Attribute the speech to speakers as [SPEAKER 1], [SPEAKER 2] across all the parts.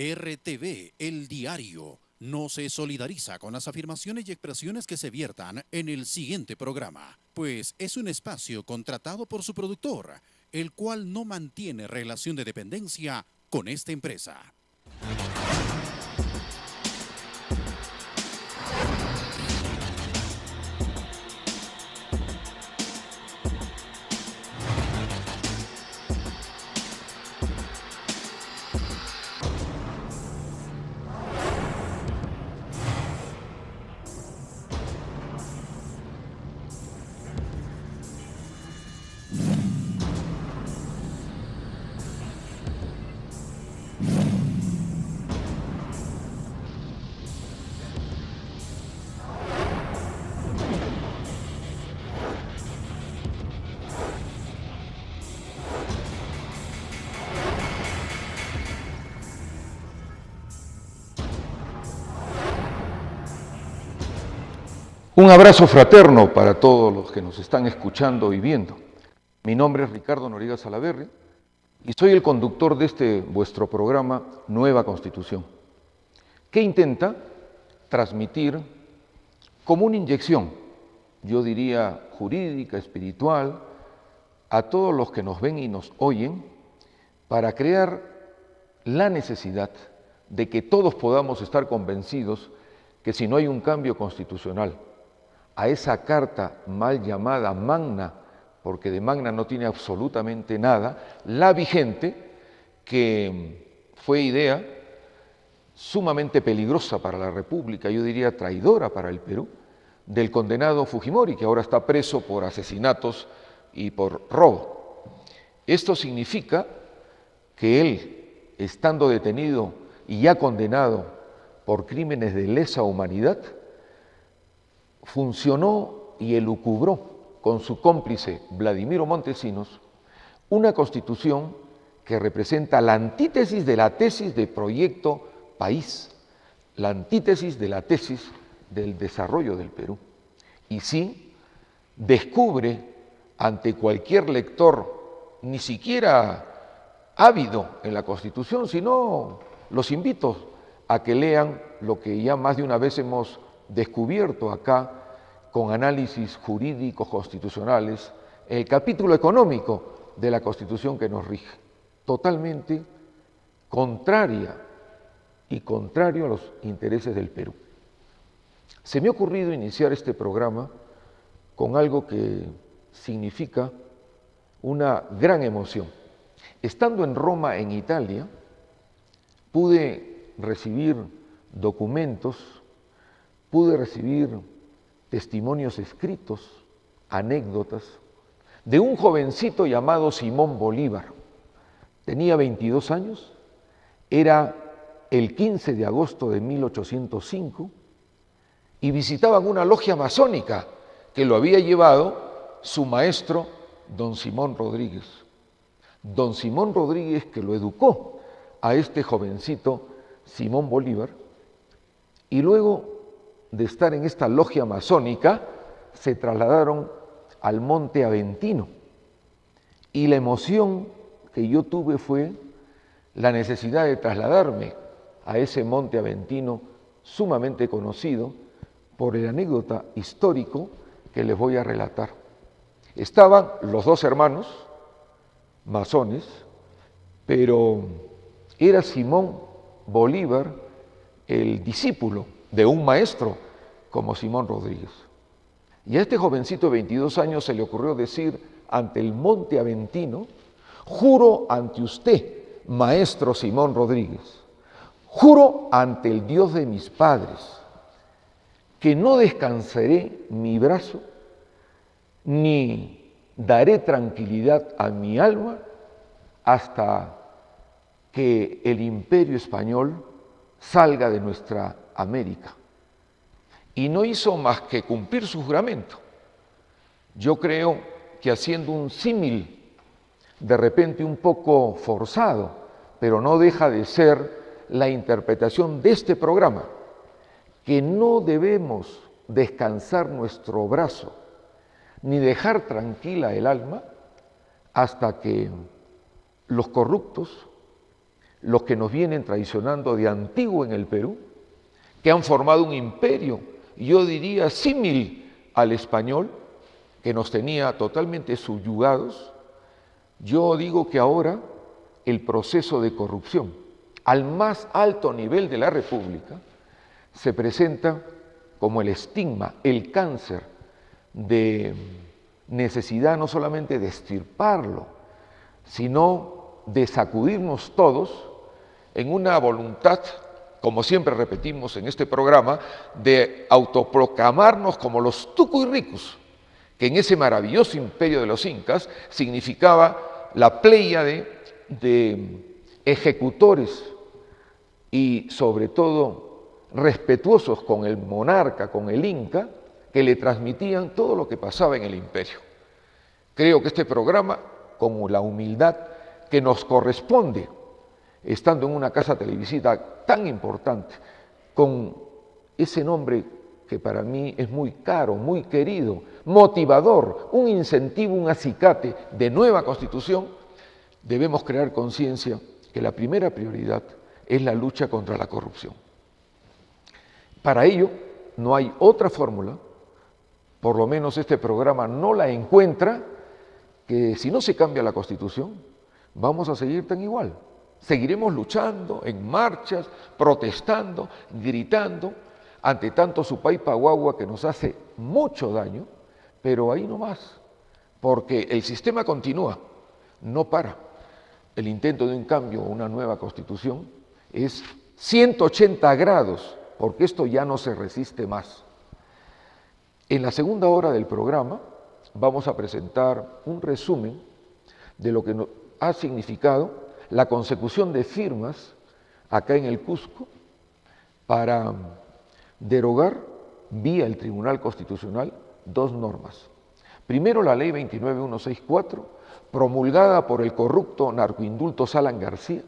[SPEAKER 1] RTV, El Diario, no se solidariza con las afirmaciones y expresiones que se viertan en el siguiente programa, pues es un espacio contratado por su productor, el cual no mantiene relación de dependencia con esta empresa.
[SPEAKER 2] Un abrazo fraterno para todos los que nos están escuchando y viendo. Mi nombre es Ricardo Noriega Salaverry y soy el conductor de este vuestro programa Nueva Constitución, que intenta transmitir como una inyección, yo diría jurídica, espiritual, a todos los que nos ven y nos oyen, para crear la necesidad de que todos podamos estar convencidos que si no hay un cambio constitucional a esa carta mal llamada magna, porque de magna no tiene absolutamente nada, la vigente, que fue idea sumamente peligrosa para la República, yo diría traidora para el Perú, del condenado Fujimori, que ahora está preso por asesinatos y por robo. Esto significa que él, estando detenido y ya condenado por crímenes de lesa humanidad, funcionó y elucubró con su cómplice Vladimiro Montesinos una constitución que representa la antítesis de la tesis de proyecto país, la antítesis de la tesis del desarrollo del Perú. Y sí, descubre ante cualquier lector, ni siquiera ávido en la Constitución, sino los invito a que lean lo que ya más de una vez hemos descubierto acá con análisis jurídicos constitucionales, el capítulo económico de la Constitución que nos rige, totalmente contraria y contrario a los intereses del Perú. Se me ha ocurrido iniciar este programa con algo que significa una gran emoción. Estando en Roma, en Italia, pude recibir documentos, pude recibir testimonios escritos, anécdotas, de un jovencito llamado Simón Bolívar. Tenía 22 años, era el 15 de agosto de 1805 y visitaban una logia masónica que lo había llevado su maestro, don Simón Rodríguez. Don Simón Rodríguez, que lo educó a este jovencito Simón Bolívar, y luego de estar en esta logia masónica, se trasladaron al Monte Aventino. Y la emoción que yo tuve fue la necesidad de trasladarme a ese Monte Aventino sumamente conocido por el anécdota histórico que les voy a relatar. Estaban los dos hermanos masones, pero era Simón Bolívar el discípulo de un maestro como Simón Rodríguez. Y a este jovencito de 22 años se le ocurrió decir ante el Monte Aventino: juro ante usted, maestro Simón Rodríguez, juro ante el Dios de mis padres, que no descansaré mi brazo, ni daré tranquilidad a mi alma hasta que el imperio español salga de nuestra América. Y no hizo más que cumplir su juramento. Yo creo que haciendo un símil, de repente un poco forzado, pero no deja de ser la interpretación de este programa, que no debemos descansar nuestro brazo, ni dejar tranquila el alma, hasta que los corruptos los que nos vienen traicionando de antiguo en el Perú, que han formado un imperio, yo diría símil al español, que nos tenía totalmente subyugados. Yo digo que ahora el proceso de corrupción al más alto nivel de la República se presenta como el estigma, el cáncer de necesidad no solamente de extirparlo, sino de sacudirnos todos en una voluntad, como siempre repetimos en este programa, de autoproclamarnos como los tucuyricus, que en ese maravilloso imperio de los incas significaba la pléyade de ejecutores y sobre todo respetuosos con el monarca, con el inca, que le transmitían todo lo que pasaba en el imperio. Creo que este programa, con la humildad que nos corresponde, estando en una casa televisiva tan importante, con ese nombre que para mí es muy caro, muy querido, motivador, un incentivo, un acicate de nueva Constitución, debemos crear conciencia que la primera prioridad es la lucha contra la corrupción. Para ello no hay otra fórmula, por lo menos este programa no la encuentra, que si no se cambia la Constitución, vamos a seguir tan igual. Seguiremos luchando en marchas, protestando, gritando, ante tanto supaipa guagua que nos hace mucho daño, pero ahí no más, porque el sistema continúa, no para. El intento de un cambio o una nueva Constitución es 180 grados, porque esto ya no se resiste más. En la segunda hora del programa vamos a presentar un resumen de lo que ha significado la consecución de firmas acá en el Cusco para derogar vía el Tribunal Constitucional dos normas. Primero, la Ley 29164, promulgada por el corrupto narcoindulto Alan García,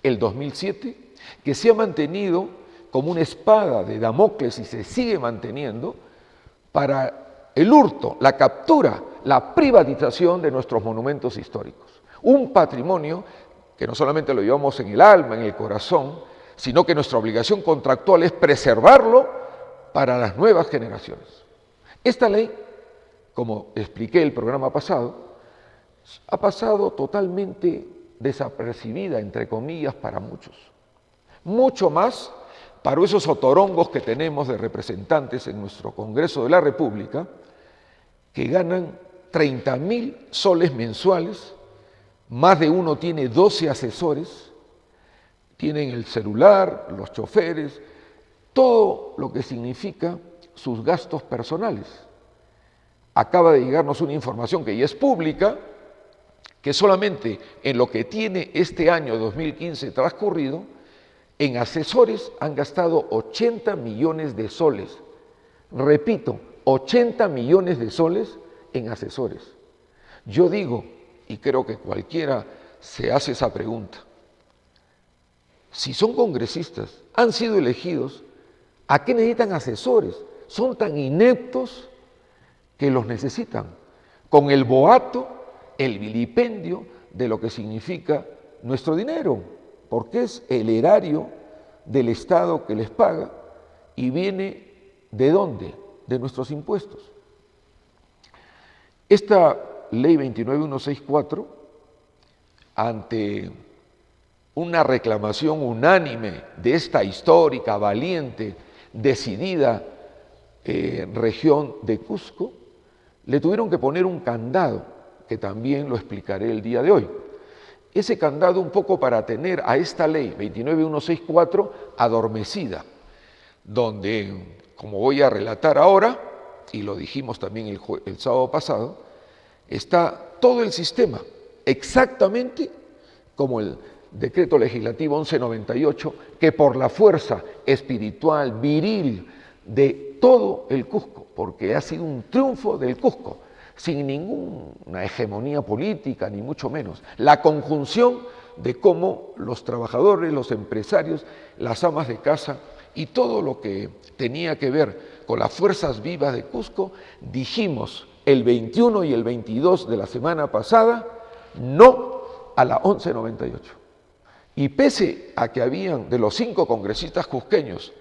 [SPEAKER 2] el 2007, que se ha mantenido como una espada de Damocles y se sigue manteniendo para el hurto, la captura, la privatización de nuestros monumentos históricos. Un patrimonio que no solamente lo llevamos en el alma, en el corazón, sino que nuestra obligación contractual es preservarlo para las nuevas generaciones. Esta ley, como expliqué el programa pasado, ha pasado totalmente desapercibida, entre comillas, para muchos. Mucho más para esos otorongos que tenemos de representantes en nuestro Congreso de la República, que ganan 30.000 soles mensuales, más de uno tiene 12 asesores, tienen el celular, los choferes, todo lo que significa sus gastos personales. Acaba de llegarnos una información que ya es pública, que solamente en lo que tiene este año 2015 transcurrido, en asesores han gastado 80 millones de soles. Repito, 80 millones de soles en asesores. Yo digo, y creo que cualquiera se hace esa pregunta, si son congresistas, han sido elegidos, ¿a qué necesitan asesores? Son tan ineptos que los necesitan, con el boato, el vilipendio de lo que significa nuestro dinero, porque es el erario del Estado que les paga y viene ¿de dónde? De nuestros impuestos. Esta Ley 29164, ante una reclamación unánime de esta histórica, valiente, decidida región de Cusco, le tuvieron que poner un candado, que también lo explicaré el día de hoy. Ese candado un poco para tener a esta ley 29164 adormecida, donde, como voy a relatar ahora, y lo dijimos también el sábado pasado, está todo el sistema exactamente como el decreto legislativo 1198, que por la fuerza espiritual, viril de todo el Cusco, porque ha sido un triunfo del Cusco, sin ninguna hegemonía política, ni mucho menos. La conjunción de cómo los trabajadores, los empresarios, las amas de casa y todo lo que tenía que ver con las fuerzas vivas de Cusco, dijimos el 21 y el 22 de la semana pasada, no a la 1198. Y pese a que habían de los 5 congresistas cusqueños,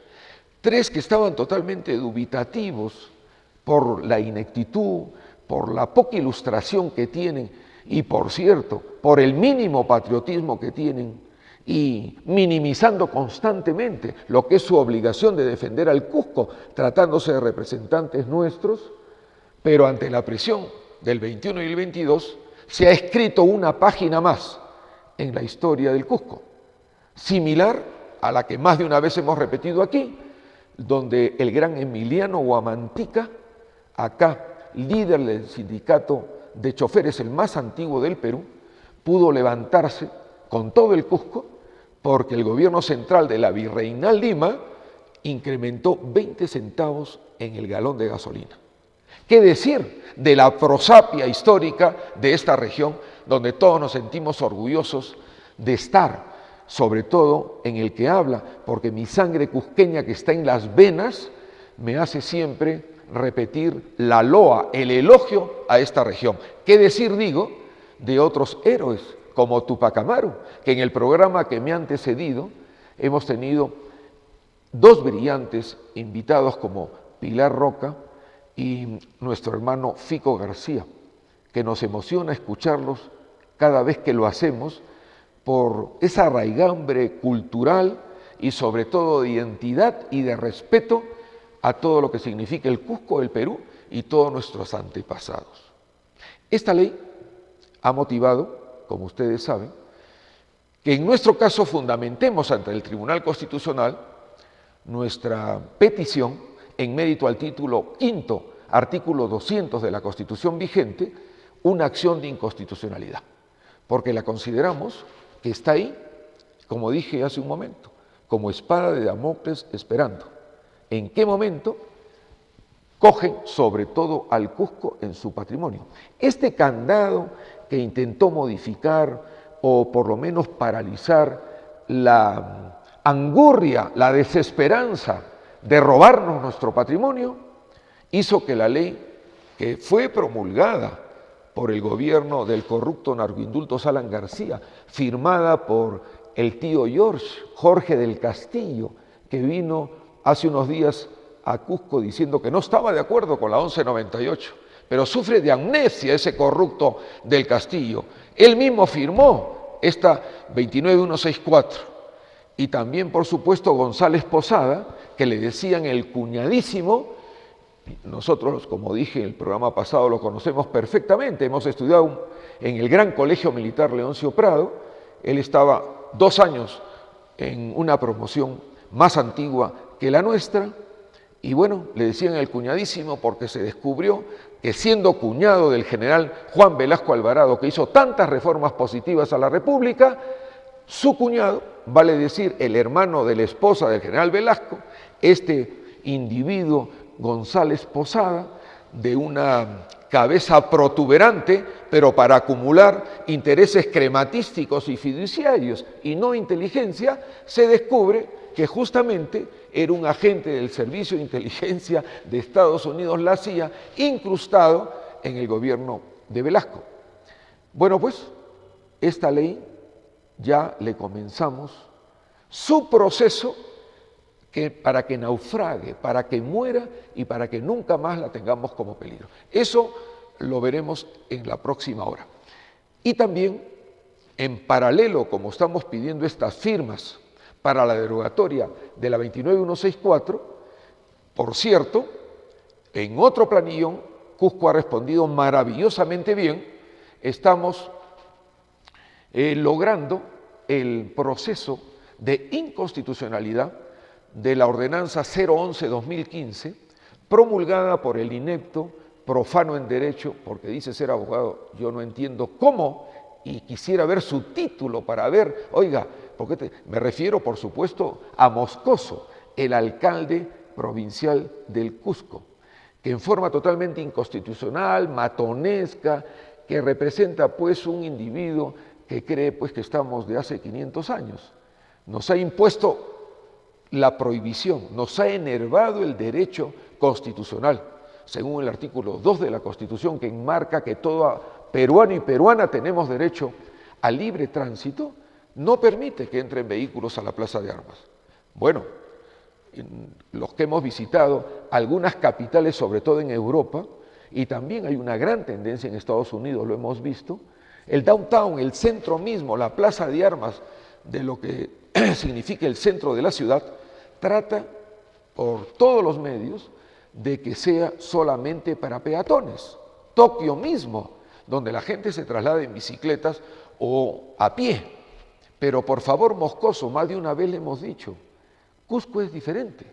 [SPEAKER 2] 3 que estaban totalmente dubitativos por la ineptitud, por la poca ilustración que tienen y, por cierto, por el mínimo patriotismo que tienen, y minimizando constantemente lo que es su obligación de defender al Cusco, tratándose de representantes nuestros, pero ante la presión del 21 y el 22, se ha escrito una página más en la historia del Cusco, similar a la que más de una vez hemos repetido aquí, donde el gran Emiliano Huamantica, acá líder del sindicato de choferes, el más antiguo del Perú, pudo levantarse con todo el Cusco porque el gobierno central de la Virreinal Lima incrementó 20 centavos en el galón de gasolina. ¿Qué decir de la prosapia histórica de esta región, donde todos nos sentimos orgullosos de estar, sobre todo en el que habla, porque mi sangre cusqueña que está en las venas me hace siempre repetir la loa, el elogio a esta región? ¿Qué decir, digo, de otros héroes como Tupac Amaru, que en el programa que me ha antecedido hemos tenido 2 brillantes invitados como Pilar Roca y nuestro hermano Fico García, que nos emociona escucharlos cada vez que lo hacemos por esa raigambre cultural y sobre todo de identidad y de respeto a todo lo que significa el Cusco, el Perú y todos nuestros antepasados. Esta ley ha motivado, como ustedes saben, que en nuestro caso fundamentemos ante el Tribunal Constitucional nuestra petición en mérito al título 5º, artículo 200 de la Constitución vigente, una acción de inconstitucionalidad, porque la consideramos que está ahí, como dije hace un momento, como espada de Damocles esperando. ¿En qué momento cogen sobre todo al Cusco en su patrimonio? Este candado que intentó modificar o por lo menos paralizar la angurria, la desesperanza de robarnos nuestro patrimonio, hizo que la ley que fue promulgada por el gobierno del corrupto narcoindulto Alan García, firmada por el tío Jorge del Castillo, que vino hace unos días a Cusco diciendo que no estaba de acuerdo con la 1198, pero sufre de amnesia ese corrupto del Castillo. Él mismo firmó esta 29164. Y también, por supuesto, González Posada, que le decían el cuñadísimo. Nosotros, como dije en el programa pasado, lo conocemos perfectamente. Hemos estudiado en el Gran Colegio Militar Leoncio Prado. Él estaba 2 años en una promoción más antigua que la nuestra. Y bueno, le decían el cuñadísimo porque se descubrió que siendo cuñado del general Juan Velasco Alvarado, que hizo tantas reformas positivas a la República, su cuñado, vale decir, el hermano de la esposa del general Velasco, este individuo González Posada, de una cabeza protuberante, pero para acumular intereses crematísticos y fiduciarios y no inteligencia, se descubre que justamente era un agente del Servicio de Inteligencia de Estados Unidos, la CIA, incrustado en el gobierno de Velasco. Bueno, pues, esta ley ya le comenzamos su proceso para que naufrague, para que muera y para que nunca más la tengamos como peligro. Eso lo veremos en la próxima hora. Y también, en paralelo, como estamos pidiendo estas firmas para la derogatoria de la 29164, por cierto, en otro planillón, Cusco ha respondido maravillosamente bien, estamos logrando el proceso de inconstitucionalidad de la ordenanza 011-2015, promulgada por el inepto, profano en derecho, porque dice ser abogado, yo no entiendo cómo, y quisiera ver su título para ver, oiga, me refiero por supuesto a Moscoso, el alcalde provincial del Cusco, que en forma totalmente inconstitucional, matonesca, que representa pues un individuo que cree pues que estamos de hace 500 años, nos ha impuesto la prohibición, nos ha enervado el derecho constitucional, según el artículo 2 de la Constitución, que enmarca que todo peruano y peruana tenemos derecho al libre tránsito, no permite que entren vehículos a la Plaza de Armas. Bueno, los que hemos visitado algunas capitales, sobre todo en Europa, y también hay una gran tendencia en Estados Unidos, lo hemos visto, el downtown, el centro mismo, la Plaza de Armas, de lo que significa el centro de la ciudad, trata por todos los medios de que sea solamente para peatones. Tokio mismo, donde la gente se traslada en bicicletas o a pie. Pero por favor, Moscoso, más de una vez le hemos dicho, Cusco es diferente.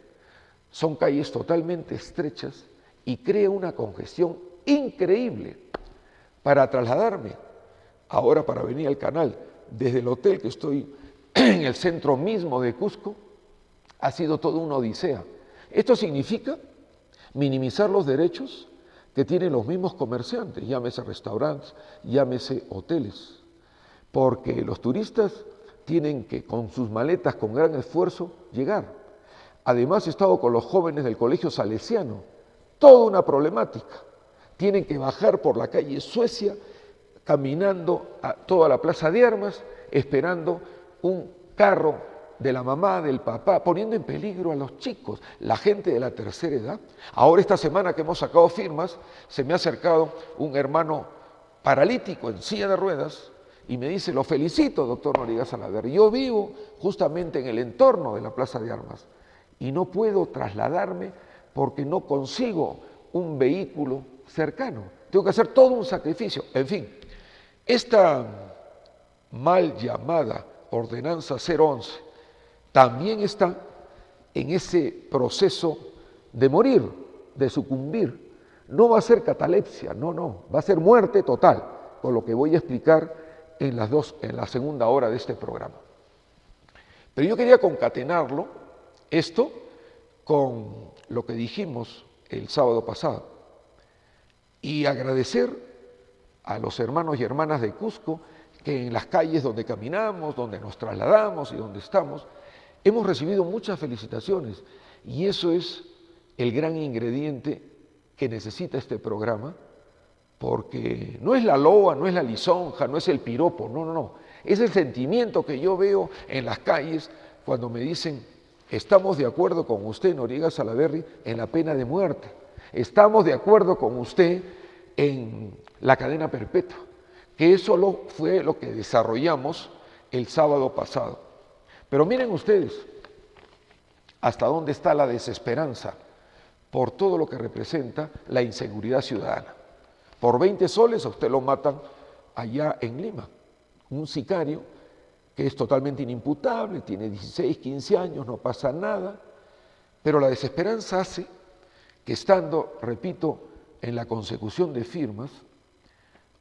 [SPEAKER 2] Son calles totalmente estrechas y crea una congestión increíble. Para trasladarme, ahora para venir al canal, desde el hotel que estoy en el centro mismo de Cusco, ha sido toda una odisea. Esto significa minimizar los derechos que tienen los mismos comerciantes, llámese restaurantes, llámese hoteles, porque los turistas tienen que, con sus maletas, con gran esfuerzo, llegar. Además, he estado con los jóvenes del Colegio Salesiano, toda una problemática. Tienen que bajar por la calle Suecia, caminando a toda la Plaza de Armas, esperando un carro de la mamá, del papá, poniendo en peligro a los chicos, la gente de la tercera edad. Ahora esta semana que hemos sacado firmas, se me ha acercado un hermano paralítico en silla de ruedas y me dice, lo felicito, doctor Noriega Salaverry, yo vivo justamente en el entorno de la Plaza de Armas y no puedo trasladarme porque no consigo un vehículo cercano, tengo que hacer todo un sacrificio. En fin, esta mal llamada Ordenanza 011 también está en ese proceso de morir, de sucumbir. No va a ser catalepsia, no, va a ser muerte total, con lo que voy a explicar en la segunda hora de este programa. Pero yo quería concatenarlo, esto, con lo que dijimos el sábado pasado, y agradecer a los hermanos y hermanas de Cusco que en las calles donde caminamos, donde nos trasladamos y donde estamos, hemos recibido muchas felicitaciones y eso es el gran ingrediente que necesita este programa, porque no es la loa, no es la lisonja, no es el piropo, no, es el sentimiento que yo veo en las calles cuando me dicen, estamos de acuerdo con usted, Noriega Salaverry, en la pena de muerte, estamos de acuerdo con usted en la cadena perpetua, que eso fue lo que desarrollamos el sábado pasado. Pero miren ustedes hasta dónde está la desesperanza por todo lo que representa la inseguridad ciudadana. Por 20 soles a usted lo matan allá en Lima, un sicario que es totalmente inimputable, tiene 16, 15 años, no pasa nada, pero la desesperanza hace que estando, repito, en la consecución de firmas,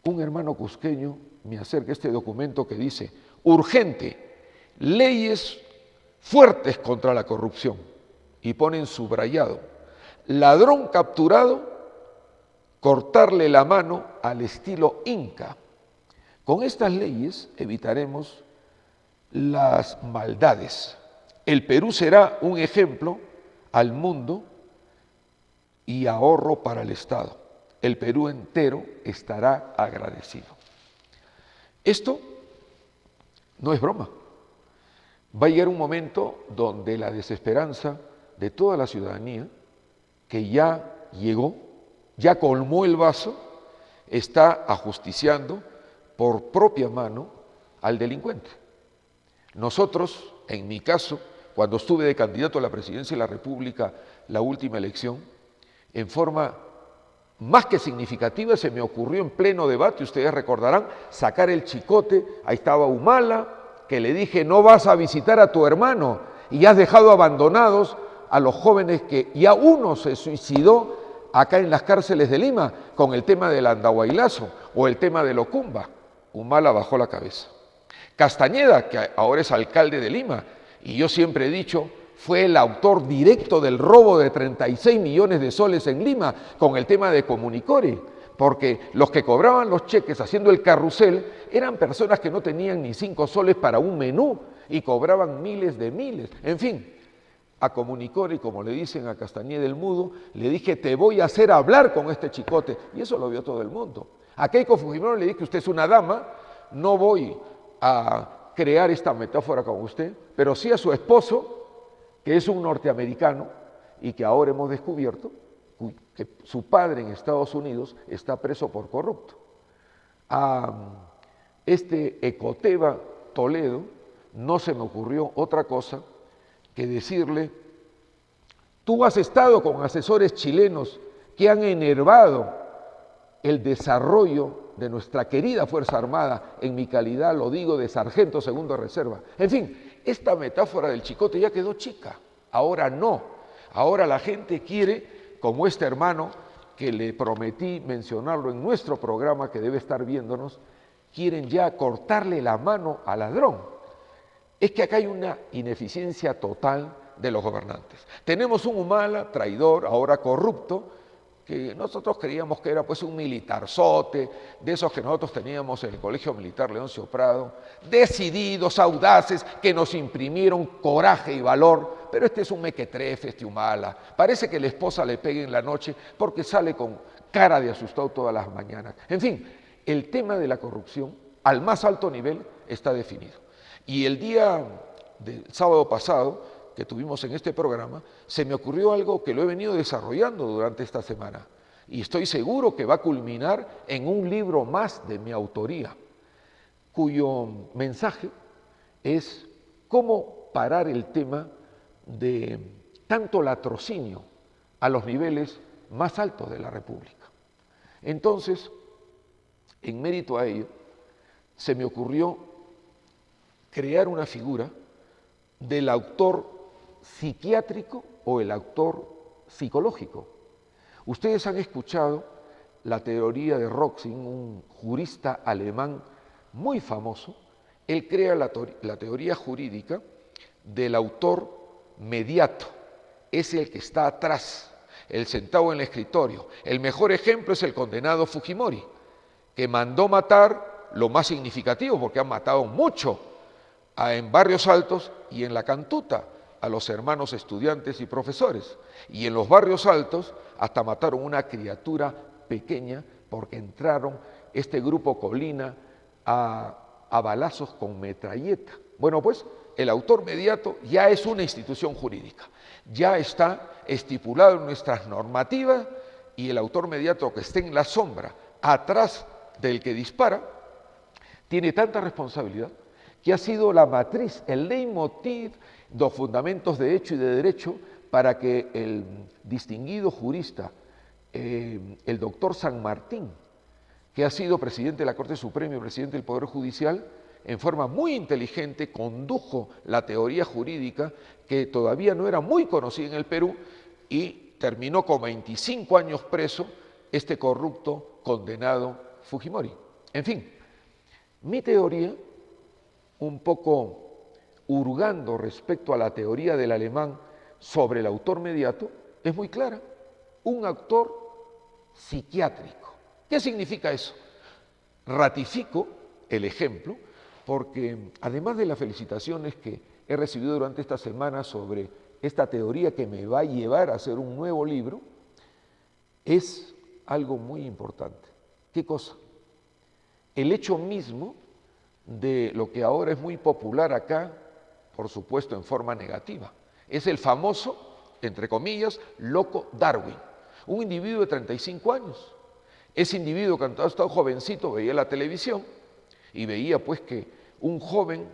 [SPEAKER 2] un hermano cusqueño me acerca este documento que dice, urgente, leyes fuertes contra la corrupción, y ponen subrayado, ladrón capturado, cortarle la mano al estilo inca. Con estas leyes evitaremos las maldades. El Perú será un ejemplo al mundo y ahorro para el Estado. El Perú entero estará agradecido. Esto no es broma. Va a llegar un momento donde la desesperanza de toda la ciudadanía, que ya llegó, ya colmó el vaso, está ajusticiando por propia mano al delincuente. Nosotros, en mi caso, cuando estuve de candidato a la presidencia de la República, la última elección, en forma más que significativa se me ocurrió en pleno debate, ustedes recordarán, sacar el chicote, ahí estaba Humala, que le dije, no vas a visitar a tu hermano y has dejado abandonados a los jóvenes que ya uno se suicidó acá en las cárceles de Lima con el tema del Andahuaylazo o el tema del Ocumba. Humala bajó la cabeza. Castañeda, que ahora es alcalde de Lima, y yo siempre he dicho, fue el autor directo del robo de 36 millones de soles en Lima con el tema de Comunicore, porque los que cobraban los cheques haciendo el carrusel eran personas que no tenían ni 5 soles para un menú y cobraban miles de miles. En fin, a Comunicore, como le dicen a Castañeda el Mudo, le dije, te voy a hacer hablar con este chicote, y eso lo vio todo el mundo. A Keiko Fujimori le dije, usted es una dama, no voy a crear esta metáfora con usted, pero sí a su esposo, que es un norteamericano y que ahora hemos descubierto que su padre en Estados Unidos está preso por corrupto. A este Ecoteva Toledo no se me ocurrió otra cosa que decirle: tú has estado con asesores chilenos que han enervado el desarrollo de nuestra querida Fuerza Armada, en mi calidad, lo digo, de sargento segundo de reserva. En fin, esta metáfora del chicote ya quedó chica, ahora no. Ahora la gente quiere, como este hermano que le prometí mencionarlo en nuestro programa, que debe estar viéndonos, quieren ya cortarle la mano al ladrón. Es que acá hay una ineficiencia total de los gobernantes. Tenemos un Humala, traidor, ahora corrupto, que nosotros creíamos que era pues un militarzote, de esos que nosotros teníamos en el Colegio Militar Leoncio Prado, decididos, audaces, que nos imprimieron coraje y valor, pero este es un mequetrefe, este Humala. Parece que la esposa le pegue en la noche porque sale con cara de asustado todas las mañanas. En fin, el tema de la corrupción al más alto nivel está definido. Y el día del sábado pasado, que tuvimos en este programa, se me ocurrió algo que lo he venido desarrollando durante esta semana y estoy seguro que va a culminar en un libro más de mi autoría, cuyo mensaje es cómo parar el tema de tanto latrocinio a los niveles más altos de la República. Entonces, en mérito a ello, se me ocurrió crear una figura del autor psiquiátrico o el autor psicológico. Ustedes han escuchado la teoría de Roxin, un jurista alemán muy famoso. Él crea la teoría jurídica del autor mediato, es el que está atrás, el sentado en el escritorio. El mejor ejemplo es el condenado Fujimori, que mandó matar lo más significativo, porque han matado mucho en Barrios Altos y en La Cantuta a los hermanos estudiantes y profesores. Y en los Barrios Altos hasta mataron una criatura pequeña porque entraron este grupo Colina a balazos con metralleta. Bueno, pues el autor mediato ya es una institución jurídica, ya está estipulado en nuestras normativas y el autor mediato que esté en la sombra, atrás del que dispara, tiene tanta responsabilidad que ha sido la matriz, el leitmotiv, dos fundamentos de hecho y de derecho para que el distinguido jurista, el doctor San Martín, que ha sido presidente de la Corte Suprema y presidente del Poder Judicial, en forma muy inteligente condujo la teoría jurídica que todavía no era muy conocida en el Perú y terminó con 25 años preso este corrupto condenado Fujimori. En fin, mi teoría, un poco hurgando respecto a la teoría del alemán sobre el autor mediato, es muy clara: un autor psiquiátrico. ¿Qué significa eso? Ratifico el ejemplo porque además de las felicitaciones que he recibido durante esta semana sobre esta teoría que me va a llevar a hacer un nuevo libro, es algo muy importante. ¿Qué cosa? El hecho mismo de lo que ahora es muy popular acá, por supuesto en forma negativa, es el famoso, entre comillas, loco Darwin, un individuo de 35 años. Ese individuo, cuando ha estado jovencito, veía la televisión y veía pues que un joven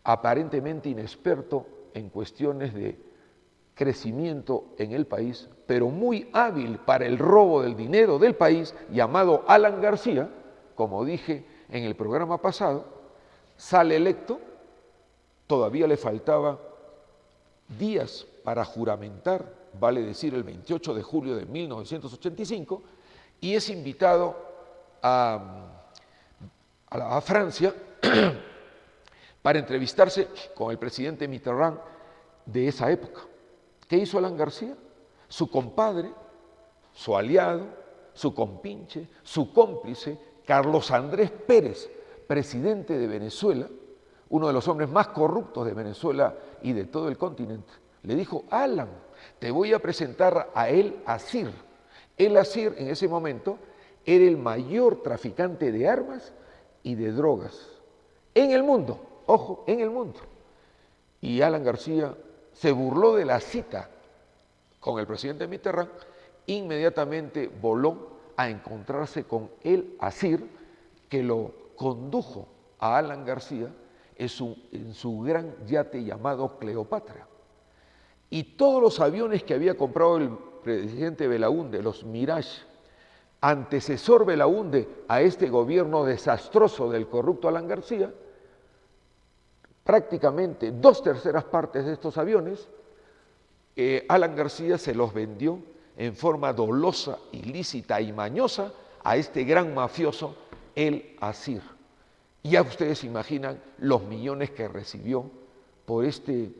[SPEAKER 2] aparentemente inexperto en cuestiones de crecimiento en el país, pero muy hábil para el robo del dinero del país, llamado Alan García, como dije en el programa pasado, sale electo, todavía le faltaba días para juramentar, vale decir el 28 de julio de 1985, y es invitado a Francia para entrevistarse con el presidente Mitterrand de esa época. ¿Qué hizo Alan García? Su compadre, su aliado, su compinche, su cómplice, Carlos Andrés Pérez, presidente de Venezuela, uno de los hombres más corruptos de Venezuela y de todo el continente, le dijo: Alan, te voy a presentar a El Asir. El Asir en ese momento era el mayor traficante de armas y de drogas en el mundo, ojo, en el mundo. Y Alan García se burló de la cita con el presidente Mitterrand, inmediatamente voló a encontrarse con el Asir, que lo condujo a Alan García en su gran yate llamado Cleopatra. Y todos los aviones que había comprado el presidente Belaúnde, los Mirage, antecesor Belaúnde a este gobierno desastroso del corrupto Alan García, prácticamente 2/3 partes de estos aviones, Alan García se los vendió en forma dolosa, ilícita y mañosa a este gran mafioso, el Asir. Ya ustedes imaginan los millones que recibió por este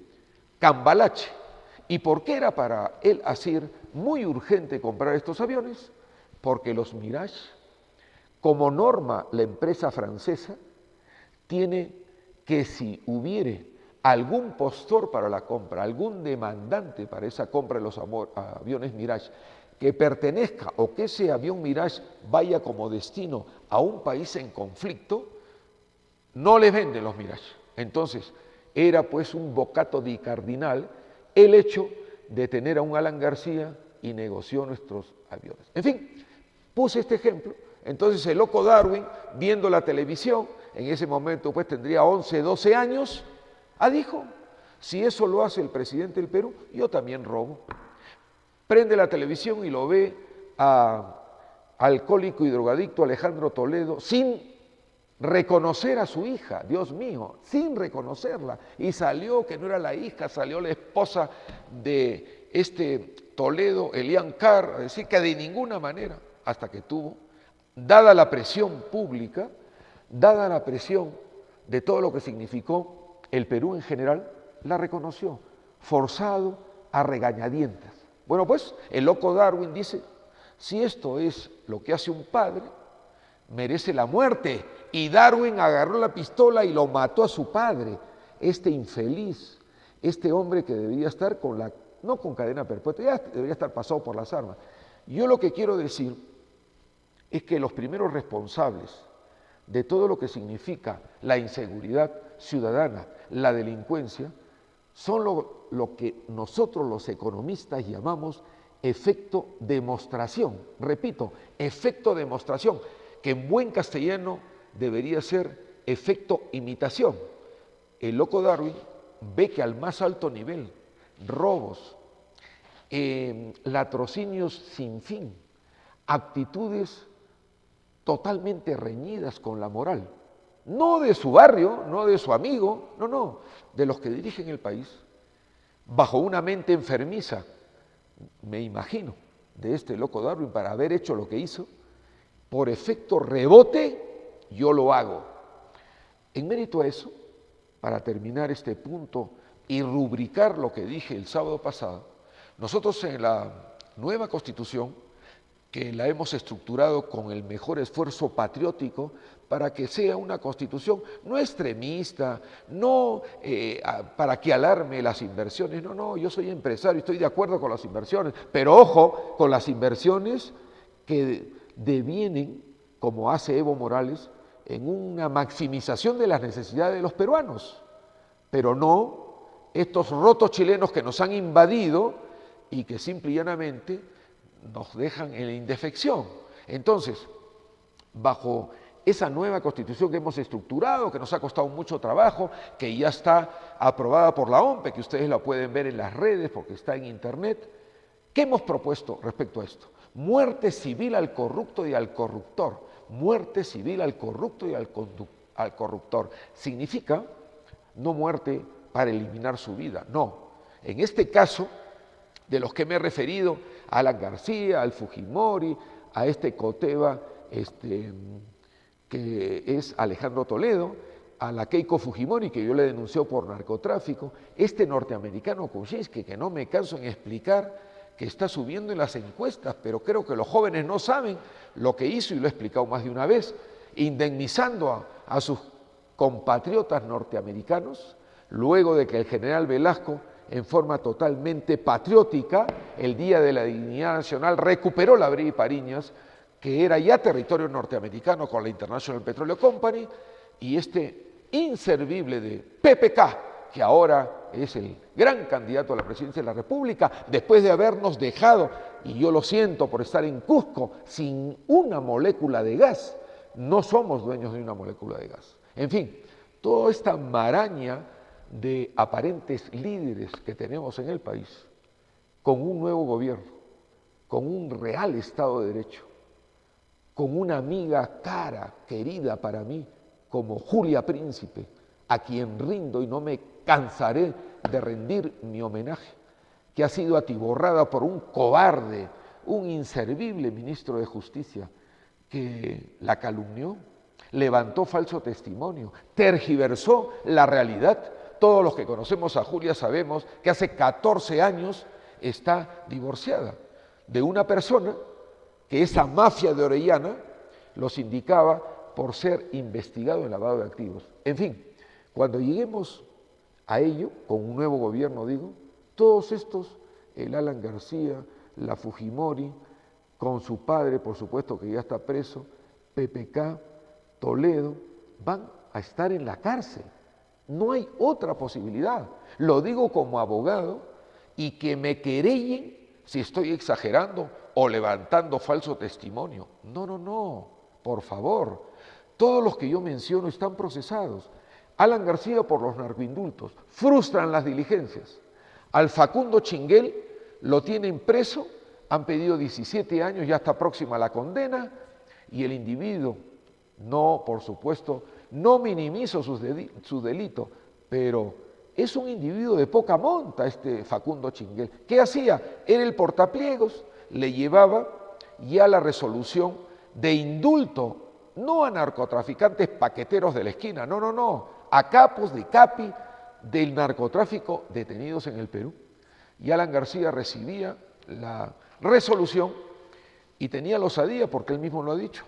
[SPEAKER 2] cambalache. ¿Y por qué era para el Asir muy urgente comprar estos aviones? Porque los Mirage, como norma la empresa francesa, tiene que si hubiere algún postor para la compra, algún demandante para esa compra de los aviones Mirage, que pertenezca o que ese avión Mirage vaya como destino a un país en conflicto, no les venden los Mirage. Entonces, era pues un bocato di cardinal el hecho de tener a un Alan García y negoció nuestros aviones. En fin, puse este ejemplo. Entonces el loco Darwin, viendo la televisión, en ese momento pues tendría 11, 12 años, dijo, si eso lo hace el presidente del Perú, yo también robo. Prende la televisión y lo ve a alcohólico y drogadicto Alejandro Toledo sin reconocer a su hija, Dios mío, sin reconocerla. Y salió que no era la hija, salió la esposa de este Toledo, Elian Carr, a decir que de ninguna manera, hasta que tuvo, dada la presión pública, dada la presión de todo lo que significó el Perú en general, la reconoció, forzado a regañadientas. Bueno, pues el loco Darwin dice, si esto es lo que hace un padre, merece la muerte. Y Darwin agarró la pistola y lo mató a su padre, este infeliz, este hombre que debería estar no con cadena perpetua, ya debería estar pasado por las armas. Yo lo que quiero decir es que los primeros responsables de todo lo que significa la inseguridad ciudadana, la delincuencia, son lo que nosotros los economistas llamamos efecto demostración. Repito, efecto demostración, que en buen castellano debería ser efecto imitación. El loco Darwin ve que al más alto nivel, robos, latrocinios sin fin, actitudes totalmente reñidas con la moral, no de su barrio, no de su amigo, no, de los que dirigen el país, bajo una mente enfermiza, me imagino, de este loco Darwin para haber hecho lo que hizo, por efecto rebote, yo lo hago. En mérito a eso, para terminar este punto y rubricar lo que dije el sábado pasado, nosotros en la nueva Constitución, que la hemos estructurado con el mejor esfuerzo patriótico para que sea una Constitución no extremista, no para que alarme las inversiones, no, yo soy empresario, estoy de acuerdo con las inversiones, pero ojo con las inversiones que devienen, como hace Evo Morales, en una maximización de las necesidades de los peruanos, pero no estos rotos chilenos que nos han invadido y que simple y llanamente nos dejan en la indefección. Entonces, bajo esa nueva Constitución que hemos estructurado, que nos ha costado mucho trabajo, que ya está aprobada por la OMPE, que ustedes la pueden ver en las redes porque está en internet, ¿qué hemos propuesto respecto a esto? Muerte civil al corrupto y al corruptor. Muerte civil al corrupto y al corruptor. Significa no muerte para eliminar su vida, no. En este caso, de los que me he referido, a Alan García, al Fujimori, a este Coteva, que es Alejandro Toledo, a la Keiko Fujimori, que yo le denunció por narcotráfico, este norteamericano Kuczynski, que no me canso en explicar, que está subiendo en las encuestas, pero creo que los jóvenes no saben lo que hizo, y lo he explicado más de una vez, indemnizando a sus compatriotas norteamericanos, luego de que el general Velasco, en forma totalmente patriótica, el Día de la Dignidad Nacional, recuperó la Brea y Pariñas, que era ya territorio norteamericano con la International Petroleum Company, y este inservible de PPK, que ahora es el gran candidato a la presidencia de la República, después de habernos dejado, y yo lo siento por estar en Cusco, sin una molécula de gas. No somos dueños de una molécula de gas. En fin, toda esta maraña de aparentes líderes que tenemos en el país, con un nuevo gobierno, con un real Estado de Derecho, con una amiga cara, querida para mí, como Julia Príncipe, a quien rindo y no me cansaré de rendir mi homenaje, que ha sido atiborrada por un cobarde, un inservible ministro de Justicia, que la calumnió, levantó falso testimonio, tergiversó la realidad. Todos los que conocemos a Julia sabemos que hace 14 años está divorciada de una persona que esa mafia de Orellana los indicaba por ser investigado en lavado de activos. En fin, cuando lleguemos a ello, con un nuevo gobierno digo, todos estos, el Alan García, la Fujimori, con su padre, por supuesto que ya está preso, PPK, Toledo, van a estar en la cárcel. No hay otra posibilidad. Lo digo como abogado y que me querellen si estoy exagerando o levantando falso testimonio. No, no, no, por favor. Todos los que yo menciono están procesados. Alan García por los narcoindultos, frustran las diligencias. Al Facundo Chinguel lo tienen preso, han pedido 17 años, ya está próxima la condena, y el individuo, no, por supuesto, no minimizo su delito, pero es un individuo de poca monta este Facundo Chinguel. ¿Qué hacía? Era el portapliegos, le llevaba ya la resolución de indulto, no a narcotraficantes paqueteros de la esquina, no, no, no, a capos de capi del narcotráfico detenidos en el Perú. Y Alan García recibía la resolución y tenía la osadía, porque él mismo lo ha dicho,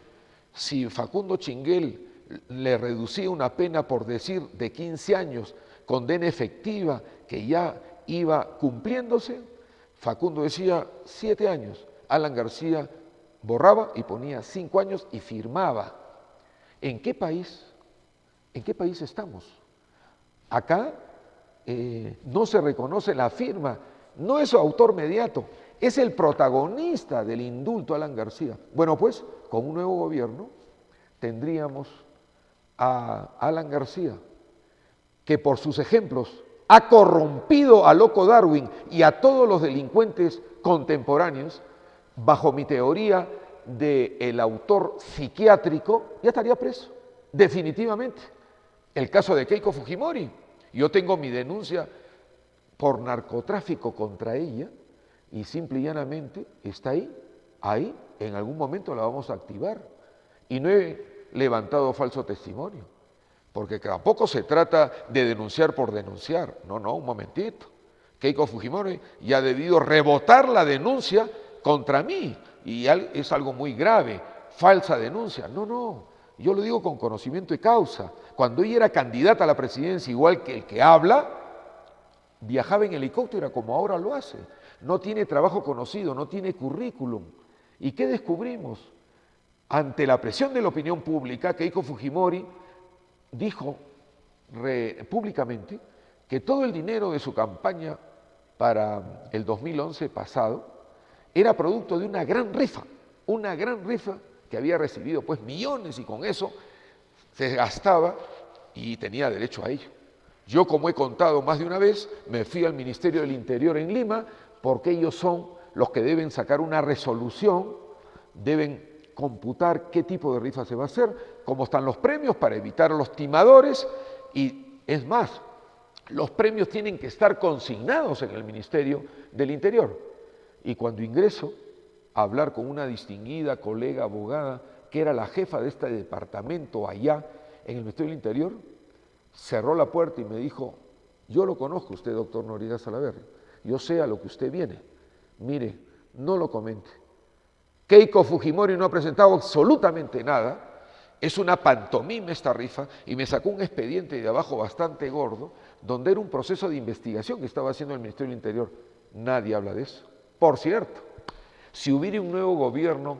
[SPEAKER 2] si Facundo Chinguel le reducía una pena por decir de 15 años, condena efectiva que ya iba cumpliéndose, Facundo decía 7 años, Alan García borraba y ponía 5 años y firmaba. ¿En qué país? ¿En qué país estamos? Acá no se reconoce la firma, no es su autor mediato, es el protagonista del indulto Alan García. Bueno, pues con un nuevo gobierno tendríamos a Alan García, que por sus ejemplos ha corrompido a Loco Darwin y a todos los delincuentes contemporáneos, bajo mi teoría del autor psiquiátrico, ya estaría preso, definitivamente. El caso de Keiko Fujimori, yo tengo mi denuncia por narcotráfico contra ella y simple y llanamente está ahí, en algún momento la vamos a activar. Y no he levantado falso testimonio, porque tampoco se trata de denunciar por denunciar. No, no, un momentito. Keiko Fujimori ya ha debido rebotar la denuncia contra mí y es algo muy grave, falsa denuncia. No, no, yo lo digo con conocimiento de causa. Cuando ella era candidata a la presidencia, igual que el que habla, viajaba en helicóptero como ahora lo hace. No tiene trabajo conocido, no tiene currículum. ¿Y qué descubrimos? Ante la presión de la opinión pública, Keiko Fujimori dijo públicamente que todo el dinero de su campaña para el 2011 pasado era producto de una gran rifa que había recibido pues millones y con eso se gastaba y tenía derecho a ello. Yo, como he contado más de una vez, me fui al Ministerio del Interior en Lima porque ellos son los que deben sacar una resolución, deben computar qué tipo de rifa se va a hacer, cómo están los premios para evitar a los timadores y es más, los premios tienen que estar consignados en el Ministerio del Interior. Y cuando ingreso a hablar con una distinguida colega abogada que era la jefa de este departamento allá en el Ministerio del Interior, cerró la puerta y me dijo, yo lo conozco usted, doctor Noriega Salaverry, yo sé a lo que usted viene, mire, no lo comente. Keiko Fujimori no ha presentado absolutamente nada, es una pantomima esta rifa y me sacó un expediente de abajo bastante gordo donde era un proceso de investigación que estaba haciendo el Ministerio del Interior. Nadie habla de eso. Por cierto, si hubiera un nuevo gobierno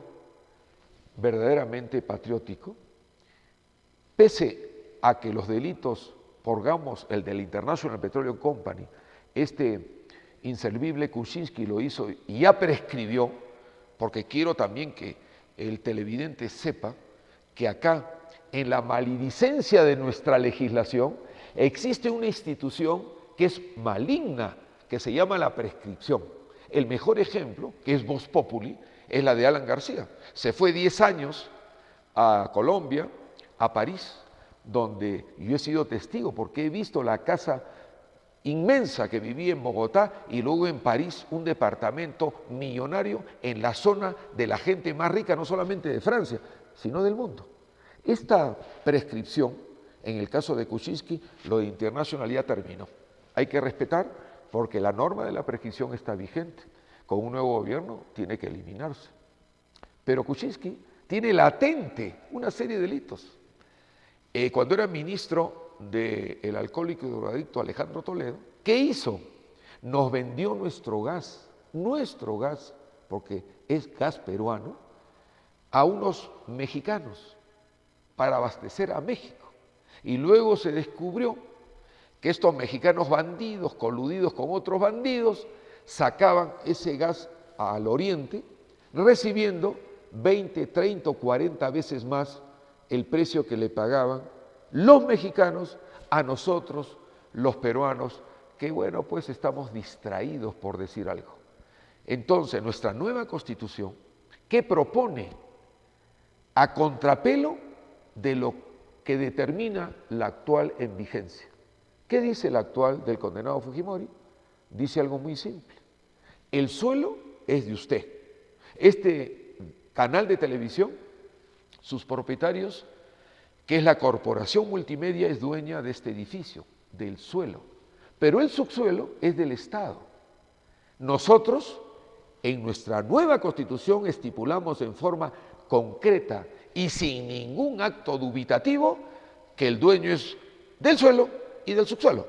[SPEAKER 2] verdaderamente patriótico, pese a que los delitos, pongamos el del International Petroleum Company, este inservible Kuczynski lo hizo y ya prescribió, porque quiero también que el televidente sepa que acá, en la maledicencia de nuestra legislación, existe una institución que es maligna, que se llama la prescripción. El mejor ejemplo, que es Vox Populi, es la de Alan García. Se fue 10 años a Colombia, a París, donde yo he sido testigo, porque he visto la casa inmensa que vivía en Bogotá y luego en París un departamento millonario en la zona de la gente más rica, no solamente de Francia, sino del mundo. Esta prescripción, en el caso de Kuczynski, lo de International ya terminó. Hay que respetar porque la norma de la prescripción está vigente. Con un nuevo gobierno tiene que eliminarse. Pero Kuczynski tiene latente una serie de delitos. Cuando era ministro del alcohólico y drogadicto Alejandro Toledo, ¿qué hizo? Nos vendió nuestro gas, porque es gas peruano, a unos mexicanos para abastecer a México. Y luego se descubrió que estos mexicanos bandidos, coludidos con otros bandidos, sacaban ese gas al oriente, recibiendo 20, 30 o 40 veces más el precio que le pagaban los mexicanos a nosotros, los peruanos, que bueno, pues estamos distraídos, por decir algo. Entonces, nuestra nueva Constitución, ¿qué propone? A contrapelo de lo que determina la actual en vigencia. ¿Qué dice la actual del condenado Fujimori? Dice algo muy simple. El suelo es de usted. Este canal de televisión, sus propietarios, que es la corporación multimedia, es dueña de este edificio, del suelo. Pero el subsuelo es del Estado. Nosotros, en nuestra nueva Constitución, estipulamos en forma concreta y sin ningún acto dubitativo que el dueño es del suelo y del subsuelo.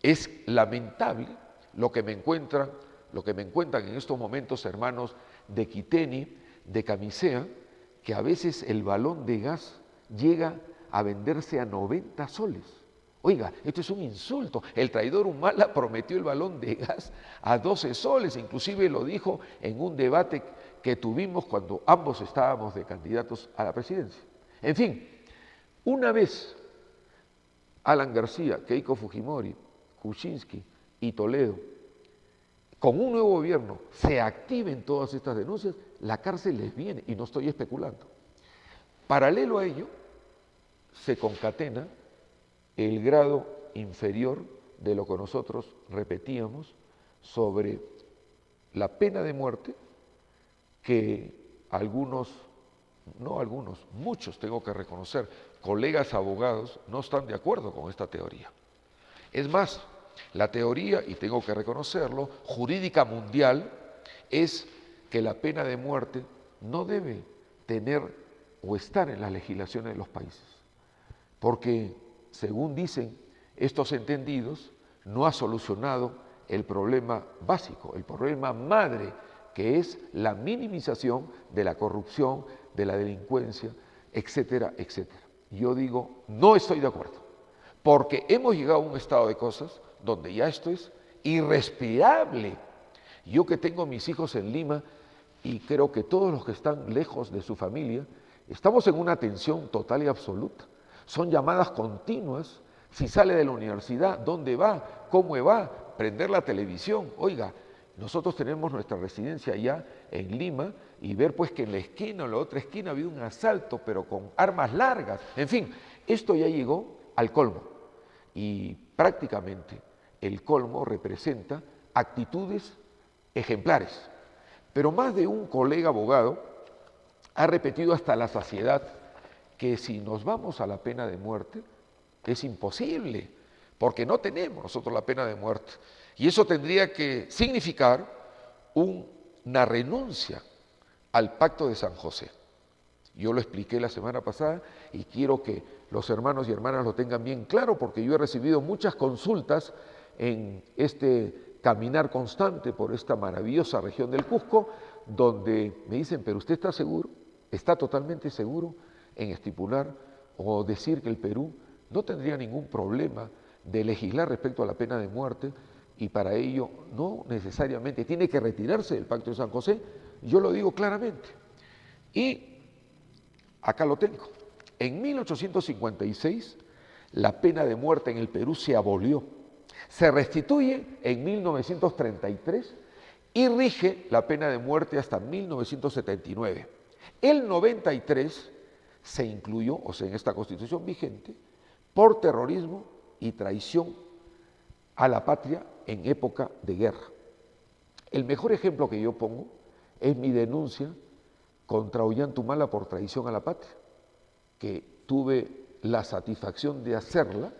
[SPEAKER 2] Es lamentable lo que me encuentran en estos momentos hermanos de Quiteni, de Camisea, que a veces el balón de gas llega a venderse a 90 soles. Oiga, esto es un insulto. El traidor Humala prometió el balón de gas a 12 soles, inclusive lo dijo en un debate que tuvimos cuando ambos estábamos de candidatos a la presidencia. En fin, una vez Alan García, Keiko Fujimori, Kuczynski y Toledo, con un nuevo gobierno, se activen todas estas denuncias, la cárcel les viene, y no estoy especulando. Paralelo a ello, se concatena el grado inferior de lo que nosotros repetíamos sobre la pena de muerte, que muchos tengo que reconocer, colegas abogados no están de acuerdo con esta teoría. Es más, la teoría, y tengo que reconocerlo, jurídica mundial, es que la pena de muerte no debe tener o estar en las legislaciones de los países, porque, según dicen estos entendidos, no ha solucionado el problema básico, el problema madre, que es la minimización de la corrupción, de la delincuencia, etcétera, etcétera. Yo digo, no estoy de acuerdo, porque hemos llegado a un estado de cosas donde ya esto es irrespirable. Yo que tengo mis hijos en Lima y creo que todos los que están lejos de su familia, estamos en una tensión total y absoluta. Son llamadas continuas. Si sale de la universidad, ¿dónde va? ¿Cómo va? Prender la televisión. Oiga, nosotros tenemos nuestra residencia allá en Lima y ver pues que en la esquina o en la otra esquina ha habido un asalto, pero con armas largas. En fin, esto ya llegó al colmo y prácticamente el colmo representa actitudes ejemplares. Pero más de un colega abogado ha repetido hasta la saciedad que si nos vamos a la pena de muerte es imposible, porque no tenemos nosotros la pena de muerte. Y eso tendría que significar una renuncia al Pacto de San José. Yo lo expliqué la semana pasada y quiero que los hermanos y hermanas lo tengan bien claro, porque yo he recibido muchas consultas en este caminar constante por esta maravillosa región del Cusco, donde me dicen, pero usted está seguro, está totalmente seguro en estipular o decir que el Perú no tendría ningún problema de legislar respecto a la pena de muerte y para ello no necesariamente tiene que retirarse del Pacto de San José, yo lo digo claramente. Y acá lo tengo. En 1856 la pena de muerte en el Perú se abolió, se restituye en 1933 y rige la pena de muerte hasta 1979. El 93 se incluyó, o sea, en esta Constitución vigente, por terrorismo y traición a la patria en época de guerra. El mejor ejemplo que yo pongo es mi denuncia contra Ollantumala por traición a la patria, que tuve la satisfacción de hacerla.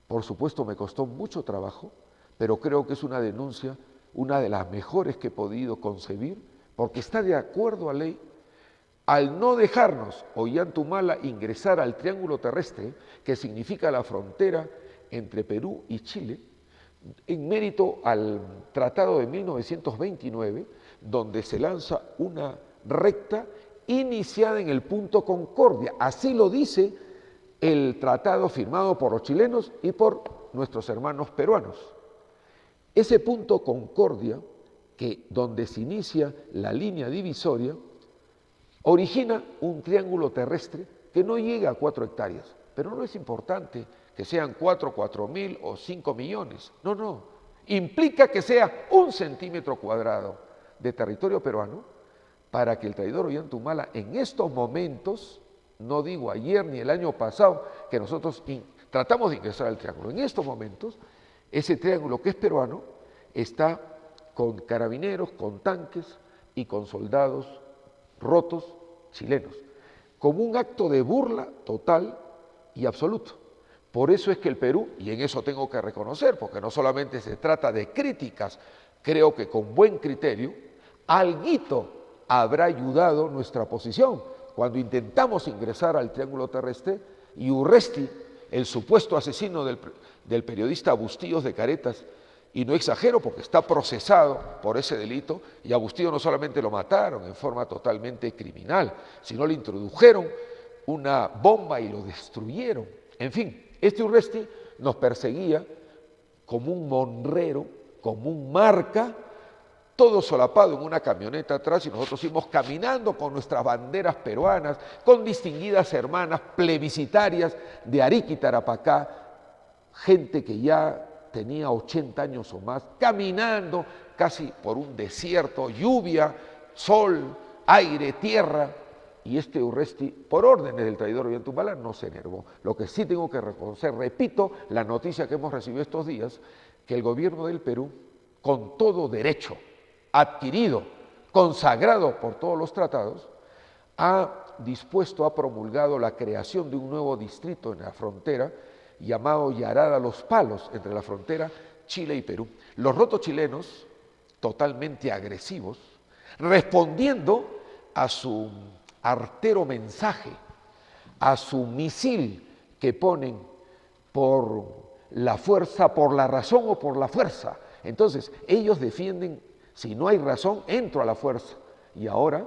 [SPEAKER 2] Por supuesto me costó mucho trabajo, pero creo que es una denuncia, una de las mejores que he podido concebir, porque está de acuerdo a ley. Al no dejarnos Ollantumala ingresar al triángulo terrestre, que significa la frontera entre Perú y Chile, en mérito al Tratado de 1929, donde se lanza una recta iniciada en el punto Concordia. Así lo dice el tratado firmado por los chilenos y por nuestros hermanos peruanos. Ese punto Concordia, que donde se inicia la línea divisoria, origina un triángulo terrestre que no llega a 4 hectáreas, pero no es importante que sean 4.000 o 5 millones, no, implica que sea 1 centímetro cuadrado de territorio peruano para que el traidor Ollantumala en estos momentos, no digo ayer ni el año pasado, que nosotros tratamos de ingresar al triángulo, en estos momentos, ese triángulo que es peruano está con carabineros, con tanques y con soldados rotos chilenos, como un acto de burla total y absoluto. Por eso es que el Perú, y en eso tengo que reconocer, porque no solamente se trata de críticas, creo que con buen criterio, alguito habrá ayudado nuestra posición cuando intentamos ingresar al triángulo terrestre y Urresti, el supuesto asesino del periodista Bustillos de Caretas, y no exagero porque está procesado por ese delito, y a Bustillo no solamente lo mataron en forma totalmente criminal, sino le introdujeron una bomba y lo destruyeron. En fin, este Urresti nos perseguía como un monrero, como un marca, todo solapado en una camioneta atrás, y nosotros íbamos caminando con nuestras banderas peruanas, con distinguidas hermanas plebiscitarias de Arica y Tarapacá, gente que ya tenía 80 años o más, caminando casi por un desierto, lluvia, sol, aire, tierra, y este Urresti, por órdenes del traidor Ollantumala, no se enervó. Lo que sí tengo que reconocer, repito, la noticia que hemos recibido estos días, que el gobierno del Perú, con todo derecho, adquirido, consagrado por todos los tratados, ha promulgado la creación de un nuevo distrito en la frontera, llamado Yarada Los Palos, entre la frontera Chile y Perú. Los rotos chilenos, totalmente agresivos, respondiendo a su artero mensaje, a su misil que ponen por la fuerza, por la razón o por la fuerza. Entonces, ellos defienden, si no hay razón, entro a la fuerza. Y ahora,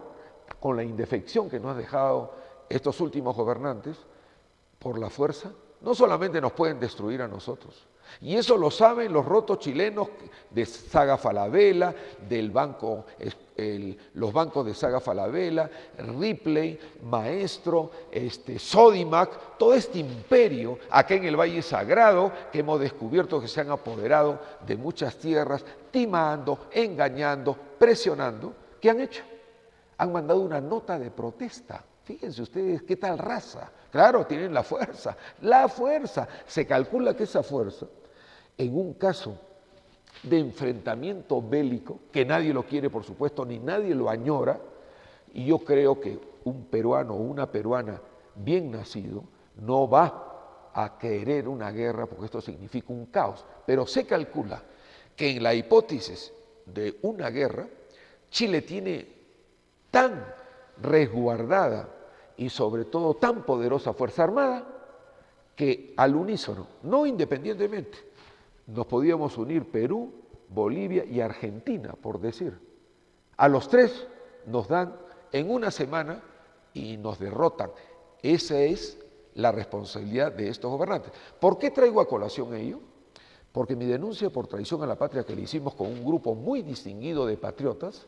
[SPEAKER 2] con la indefección que nos han dejado estos últimos gobernantes, por la fuerza, no solamente nos pueden destruir a nosotros, y eso lo saben los rotos chilenos de Saga Falabella, del banco, los bancos de Saga Falabella, Ripley, Maestro, Sodimac, todo este imperio acá en el Valle Sagrado que hemos descubierto que se han apoderado de muchas tierras, timando, engañando, presionando. ¿Qué han hecho? Han mandado una nota de protesta. Fíjense ustedes qué tal raza. Claro, tienen la fuerza. Se calcula que esa fuerza, en un caso de enfrentamiento bélico, que nadie lo quiere, por supuesto, ni nadie lo añora, y yo creo que un peruano o una peruana bien nacido no va a querer una guerra porque esto significa un caos. Pero se calcula que en la hipótesis de una guerra, Chile tiene tan resguardada y sobre todo tan poderosa Fuerza Armada que al unísono, no independientemente, nos podíamos unir Perú, Bolivia y Argentina, por decir. A los tres nos dan en una semana y nos derrotan. Esa es la responsabilidad de estos gobernantes. ¿Por qué traigo a colación ello? Porque mi denuncia por traición a la patria que le hicimos con un grupo muy distinguido de patriotas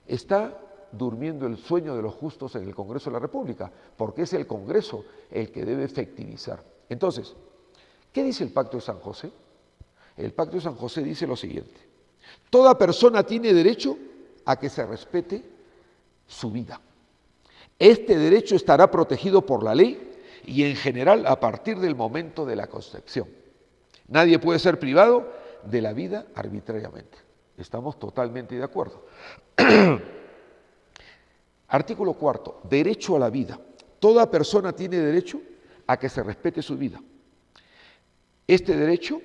[SPEAKER 2] está durmiendo el sueño de los justos en el Congreso de la República, porque es el Congreso el que debe efectivizar. Entonces, ¿qué dice el Pacto de San José? El Pacto de San José dice lo siguiente: toda persona tiene derecho a que se respete su vida. Este derecho estará protegido por la ley y en general a partir del momento de la concepción. Nadie puede ser privado de la vida arbitrariamente. Estamos totalmente de acuerdo. Artículo 4, derecho a la vida. Toda persona tiene derecho a que se respete su vida. Este derecho,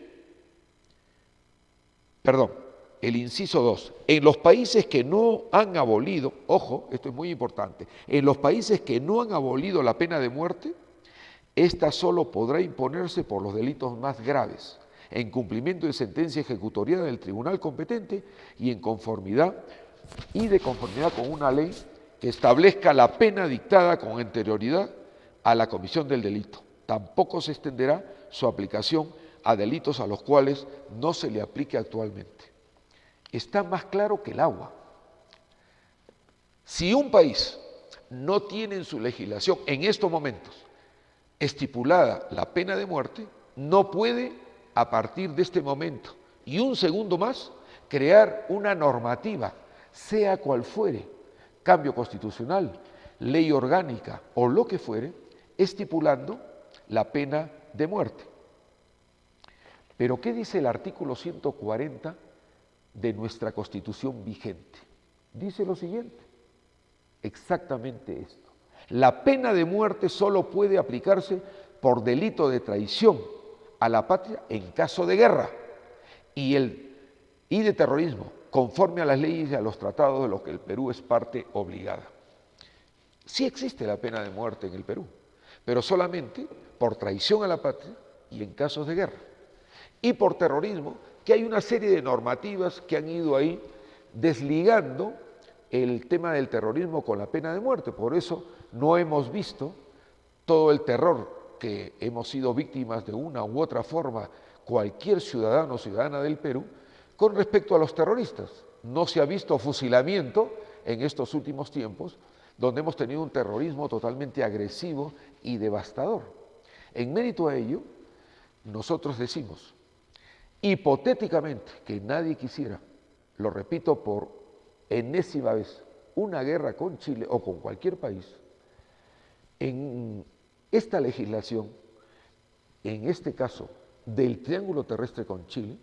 [SPEAKER 2] el inciso 2, en los países que no han abolido, ojo, esto es muy importante, en los países que no han abolido la pena de muerte, esta solo podrá imponerse por los delitos más graves, en cumplimiento de sentencia ejecutoriada del tribunal competente y de conformidad con una ley que establezca la pena dictada con anterioridad a la comisión del delito. Tampoco se extenderá su aplicación a delitos a los cuales no se le aplique actualmente. Está más claro que el agua. Si un país no tiene en su legislación en estos momentos estipulada la pena de muerte, no puede a partir de este momento y un segundo más crear una normativa, sea cual fuere, cambio constitucional, ley orgánica o lo que fuere, estipulando la pena de muerte. Pero ¿qué dice el artículo 140 de nuestra Constitución vigente? Dice lo siguiente, exactamente esto: la pena de muerte solo puede aplicarse por delito de traición a la patria en caso de guerra y de terrorismo, conforme a las leyes y a los tratados de los que el Perú es parte obligada. Sí existe la pena de muerte en el Perú, pero solamente por traición a la patria y en casos de guerra. Y por terrorismo, que hay una serie de normativas que han ido ahí desligando el tema del terrorismo con la pena de muerte. Por eso no hemos visto todo el terror que hemos sido víctimas de una u otra forma cualquier ciudadano o ciudadana del Perú con respecto a los terroristas. No se ha visto fusilamiento en estos últimos tiempos, donde hemos tenido un terrorismo totalmente agresivo y devastador. En mérito a ello, nosotros decimos, hipotéticamente, que nadie quisiera, lo repito por enésima vez, una guerra con Chile o con cualquier país, en esta legislación, en este caso del Triángulo Terrestre con Chile,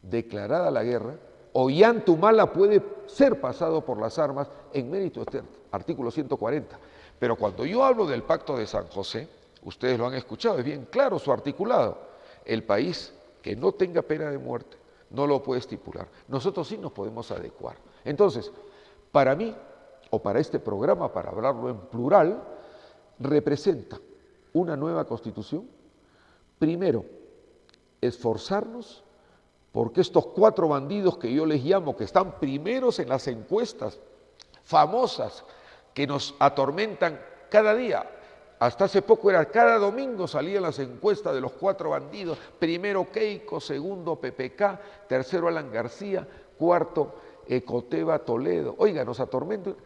[SPEAKER 2] declarada la guerra, Ollantaytamala puede ser pasado por las armas en mérito de este artículo 140. Pero cuando yo hablo del Pacto de San José, ustedes lo han escuchado, es bien claro su articulado. El país que no tenga pena de muerte no lo puede estipular. Nosotros sí nos podemos adecuar. Entonces, para mí, o para este programa, para hablarlo en plural, representa una nueva Constitución. Primero, esforzarnos porque estos 4 bandidos que yo les llamo, que están primeros en las encuestas famosas, que nos atormentan cada día. Hasta hace poco era cada domingo salían las encuestas de los 4 bandidos, primero Keiko, segundo PPK, tercero Alan García, cuarto Ecoteva Toledo. Oiga, nos atormentan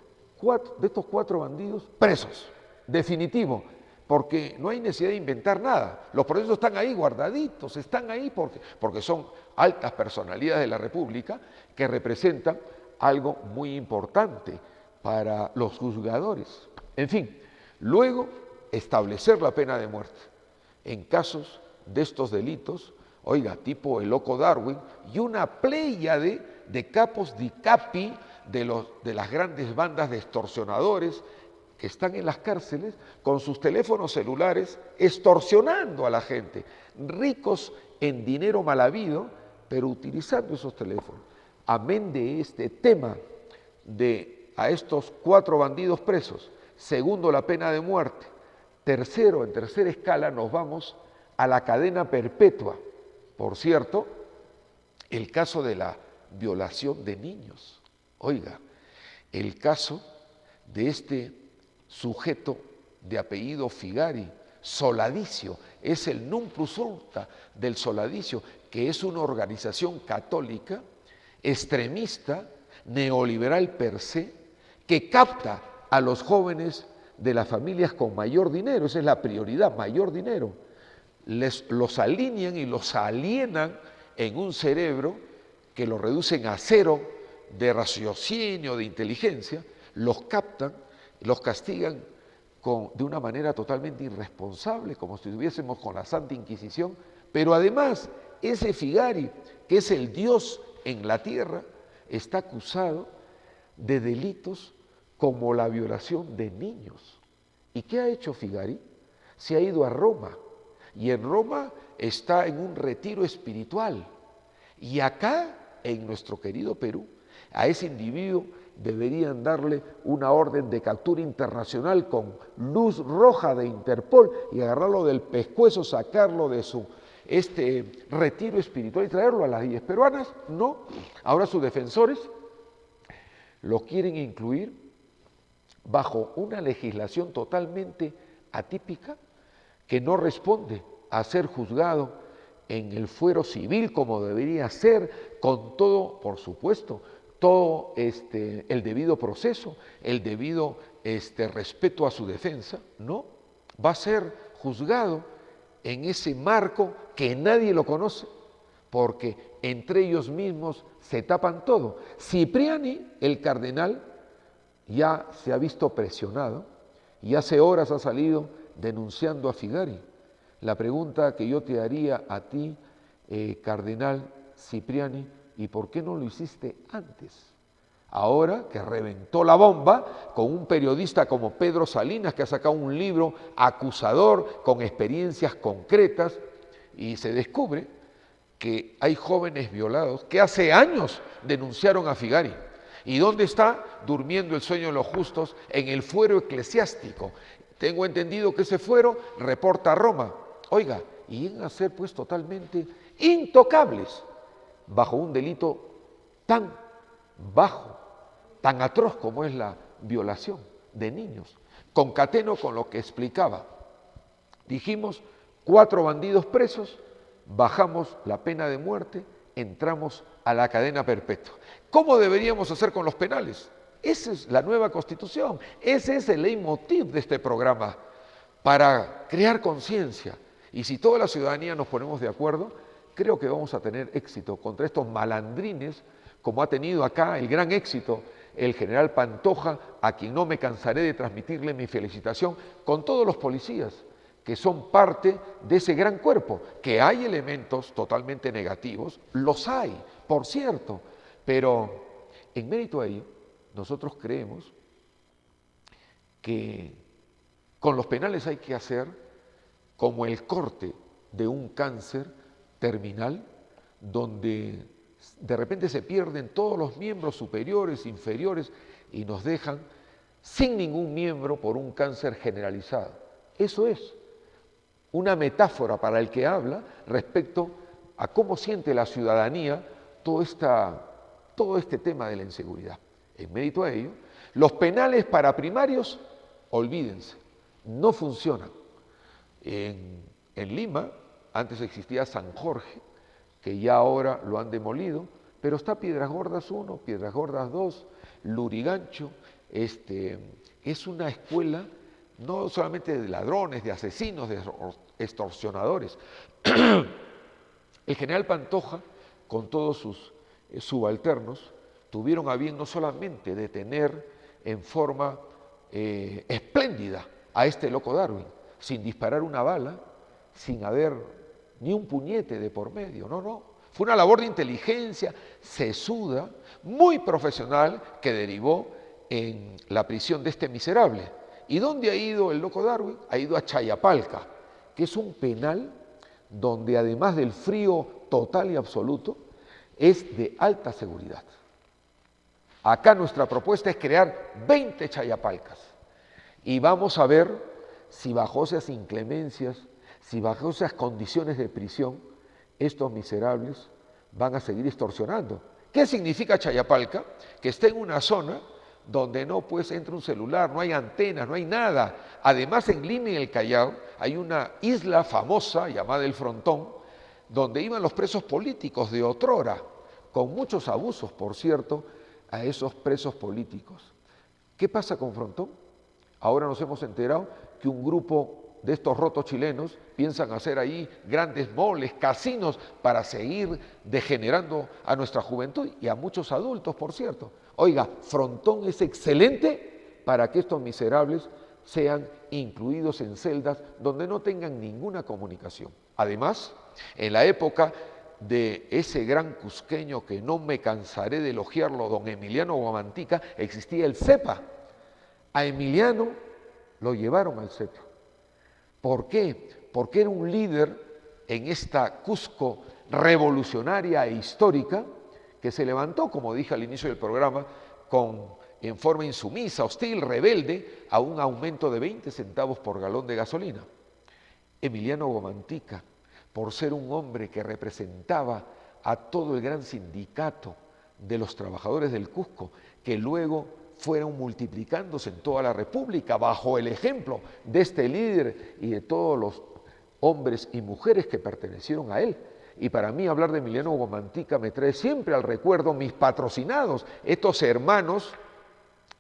[SPEAKER 2] de estos 4 bandidos presos, definitivo, porque no hay necesidad de inventar nada. Los procesos están ahí guardaditos, están ahí porque son altas personalidades de la República que representan algo muy importante para los juzgadores. En fin, luego establecer la pena de muerte en casos de estos delitos, oiga, tipo el loco Darwin, y una pléyade de capos di capi de las grandes bandas de extorsionadores que están en las cárceles con sus teléfonos celulares extorsionando a la gente, ricos en dinero mal habido, pero utilizando esos teléfonos. Amén de este tema de a estos 4 bandidos presos, segundo, la pena de muerte, tercero, en tercera escala nos vamos a la cadena perpetua. Por cierto, el caso de la violación de niños. Oiga, el caso de este sujeto de apellido Figari, Soladicio, es el non plus ultra del Soladicio, que es una organización católica, extremista, neoliberal per se, que capta a los jóvenes de las familias con mayor dinero. Esa es la prioridad, mayor dinero. Los alinean y los alienan en un cerebro que los reducen a cero de raciocinio, de inteligencia, los captan, los castigan de una manera totalmente irresponsable, como si estuviésemos con la Santa Inquisición, pero además ese Figari, que es el Dios en la tierra, está acusado de delitos como la violación de niños. ¿Y qué ha hecho Figari? Se ha ido a Roma, y en Roma está en un retiro espiritual. Y acá, en nuestro querido Perú, a ese individuo deberían darle una orden de captura internacional con luz roja de Interpol y agarrarlo del pescuezo, sacarlo de su retiro espiritual y traerlo a las leyes peruanas. No, ahora sus defensores lo quieren incluir bajo una legislación totalmente atípica que no responde a ser juzgado en el fuero civil como debería ser, con todo, por supuesto, todo el debido proceso, el debido respeto a su defensa. No, va a ser juzgado en ese marco que nadie lo conoce, porque entre ellos mismos se tapan todo. Cipriani, el cardenal, ya se ha visto presionado y hace horas ha salido denunciando a Figari. La pregunta que yo te haría a ti, cardenal Cipriani, ¿y por qué no lo hiciste antes? Ahora que reventó la bomba con un periodista como Pedro Salinas, que ha sacado un libro acusador con experiencias concretas, y se descubre que hay jóvenes violados que hace años denunciaron a Figari. ¿Y dónde está? Durmiendo el sueño de los justos en el fuero eclesiástico. Tengo entendido que ese fuero reporta a Roma. Oiga, y llegan a ser pues totalmente intocables bajo un delito tan bajo, tan atroz como es la violación de niños. Concateno con lo que explicaba. Dijimos, 4 bandidos presos, bajamos la pena de muerte, entramos a la cadena perpetua. ¿Cómo deberíamos hacer con los penales? Esa es la nueva Constitución, ese es el leitmotiv de este programa, para crear conciencia. Y si toda la ciudadanía nos ponemos de acuerdo, creo que vamos a tener éxito contra estos malandrines, como ha tenido acá el gran éxito el general Pantoja, a quien no me cansaré de transmitirle mi felicitación, con todos los policías que son parte de ese gran cuerpo, que hay elementos totalmente negativos, los hay, por cierto, pero en mérito a ello, nosotros creemos que con los penales hay que hacer como el corte de un cáncer terminal, donde de repente se pierden todos los miembros superiores, inferiores, y nos dejan sin ningún miembro por un cáncer generalizado. Eso es una metáfora para el que habla respecto a cómo siente la ciudadanía todo este tema de la inseguridad. En mérito a ello, los penales para primarios, olvídense, no funcionan. En Lima, antes existía San Jorge, que ya ahora lo han demolido, pero está Piedras Gordas 1, Piedras Gordas 2, Lurigancho. Es una escuela no solamente de ladrones, de asesinos, de extorsionadores. El general Pantoja, con todos sus subalternos, tuvieron a bien no solamente detener en forma espléndida a este loco Darwin, sin disparar una bala, sin haber ni un puñete de por medio, no. Fue una labor de inteligencia sesuda, muy profesional, que derivó en la prisión de este miserable. ¿Y dónde ha ido el loco Darwin? Ha ido a Chayapalca, que es un penal donde además del frío total y absoluto, es de alta seguridad. Acá nuestra propuesta es crear 20 Chayapalcas y vamos a ver si bajo esas inclemencias, si bajo esas condiciones de prisión, estos miserables van a seguir extorsionando. ¿Qué significa Chayapalca? Que está en una zona donde no pues entra un celular, no hay antenas, no hay nada. Además, en Lima y en el Callao hay una isla famosa llamada El Frontón, donde iban los presos políticos de otrora, con muchos abusos, por cierto, a esos presos políticos. ¿Qué pasa con Frontón? Ahora nos hemos enterado que un grupo de estos rotos chilenos piensan hacer ahí grandes moles, casinos, para seguir degenerando a nuestra juventud y a muchos adultos, por cierto. Oiga, Frontón es excelente para que estos miserables sean incluidos en celdas donde no tengan ninguna comunicación. Además, en la época de ese gran cusqueño que no me cansaré de elogiarlo, don Emiliano Guamantica, existía el CEPA. A Emiliano lo llevaron al CEPA. ¿Por qué? Porque era un líder en esta Cusco revolucionaria e histórica que se levantó, como dije al inicio del programa, en forma insumisa, hostil, rebelde, a un aumento de 20 centavos por galón de gasolina. Emiliano Guamantica, por ser un hombre que representaba a todo el gran sindicato de los trabajadores del Cusco, que luego fueron multiplicándose en toda la República bajo el ejemplo de este líder y de todos los hombres y mujeres que pertenecieron a él. Y para mí hablar de Emiliano Guamantica me trae siempre al recuerdo mis patrocinados, estos hermanos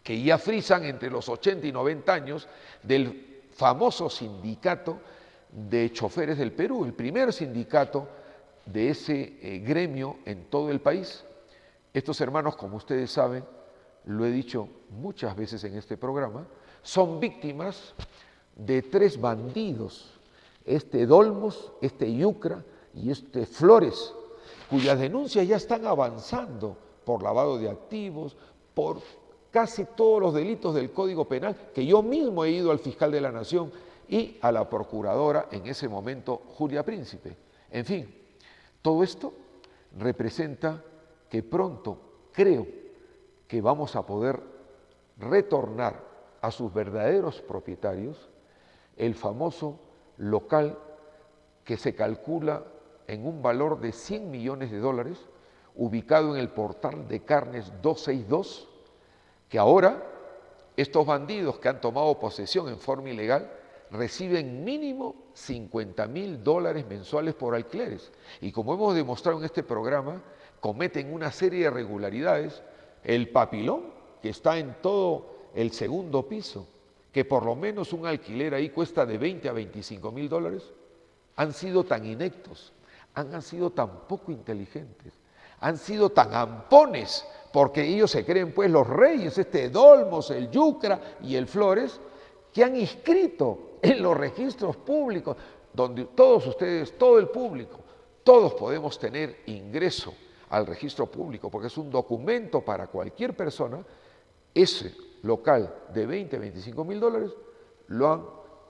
[SPEAKER 2] que ya frisan entre los 80 y 90 años del famoso sindicato de choferes del Perú, el primer sindicato de ese gremio en todo el país. Estos hermanos, como ustedes saben, lo he dicho muchas veces en este programa, son víctimas de 3 bandidos, este Dolmos, este Yucra y este Flores, cuyas denuncias ya están avanzando por lavado de activos, por casi todos los delitos del Código Penal, que yo mismo he ido al fiscal de la Nación y a la procuradora en ese momento, Julia Príncipe. En fin, todo esto representa que pronto, creo, que vamos a poder retornar a sus verdaderos propietarios el famoso local que se calcula en un valor de $100 millones, ubicado en el portal de carnes 262, que ahora estos bandidos que han tomado posesión en forma ilegal reciben mínimo $50.000 mensuales por alquileres. Y como hemos demostrado en este programa, cometen una serie de irregularidades. El papilón, que está en todo el segundo piso, que por lo menos un alquiler ahí cuesta de $20 a $25.000, han sido tan ineptos, han sido tan poco inteligentes, han sido tan ampones, porque ellos se creen pues los reyes, este Dolmos, el Yucra y el Flores, que han inscrito en los registros públicos, donde todos ustedes, todo el público, todos podemos tener ingreso al registro público, porque es un documento para cualquier persona. Ese local de $20 a $25.000 lo han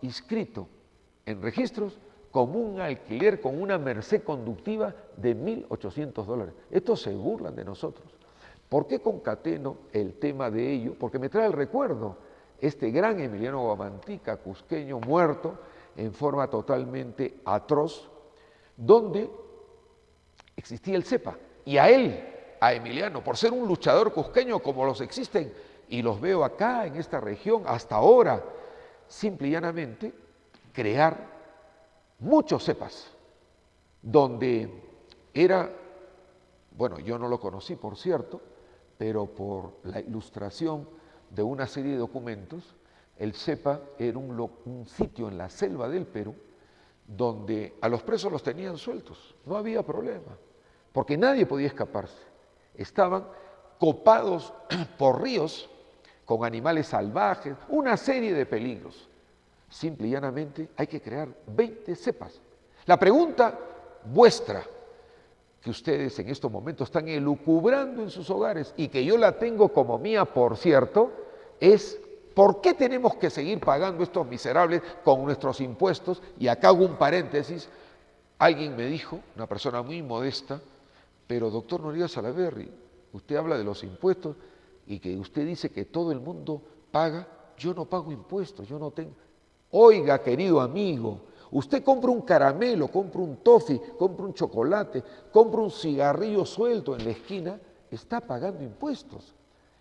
[SPEAKER 2] inscrito en registros como un alquiler con una merced conductiva de $1.800. Estos se burlan de nosotros. ¿Por qué concateno el tema de ello? Porque me trae el recuerdo este gran Emiliano Guamantica, cusqueño, muerto en forma totalmente atroz, donde existía el CEPA. Y a él, a Emiliano, por ser un luchador cusqueño como los existen, y los veo acá en esta región hasta ahora, simple y llanamente crear muchos CEPAs, donde era, bueno, yo no lo conocí por cierto, pero por la ilustración de una serie de documentos, el CEPA era un sitio en la selva del Perú donde a los presos los tenían sueltos, no había problema, porque nadie podía escaparse. Estaban copados por ríos con animales salvajes, una serie de peligros. Simple y llanamente hay que crear 20 CEPAs. La pregunta vuestra, que ustedes en estos momentos están elucubrando en sus hogares y que yo la tengo como mía, por cierto, es ¿por qué tenemos que seguir pagando estos miserables con nuestros impuestos? Y acá hago un paréntesis. Alguien me dijo, una persona muy modesta, pero doctor Noriega Salaverry, usted habla de los impuestos y que usted dice que todo el mundo paga. Yo no pago impuestos, yo no tengo. Oiga, querido amigo, usted compra un caramelo, compra un toffee, compra un chocolate, compra un cigarrillo suelto en la esquina, está pagando impuestos.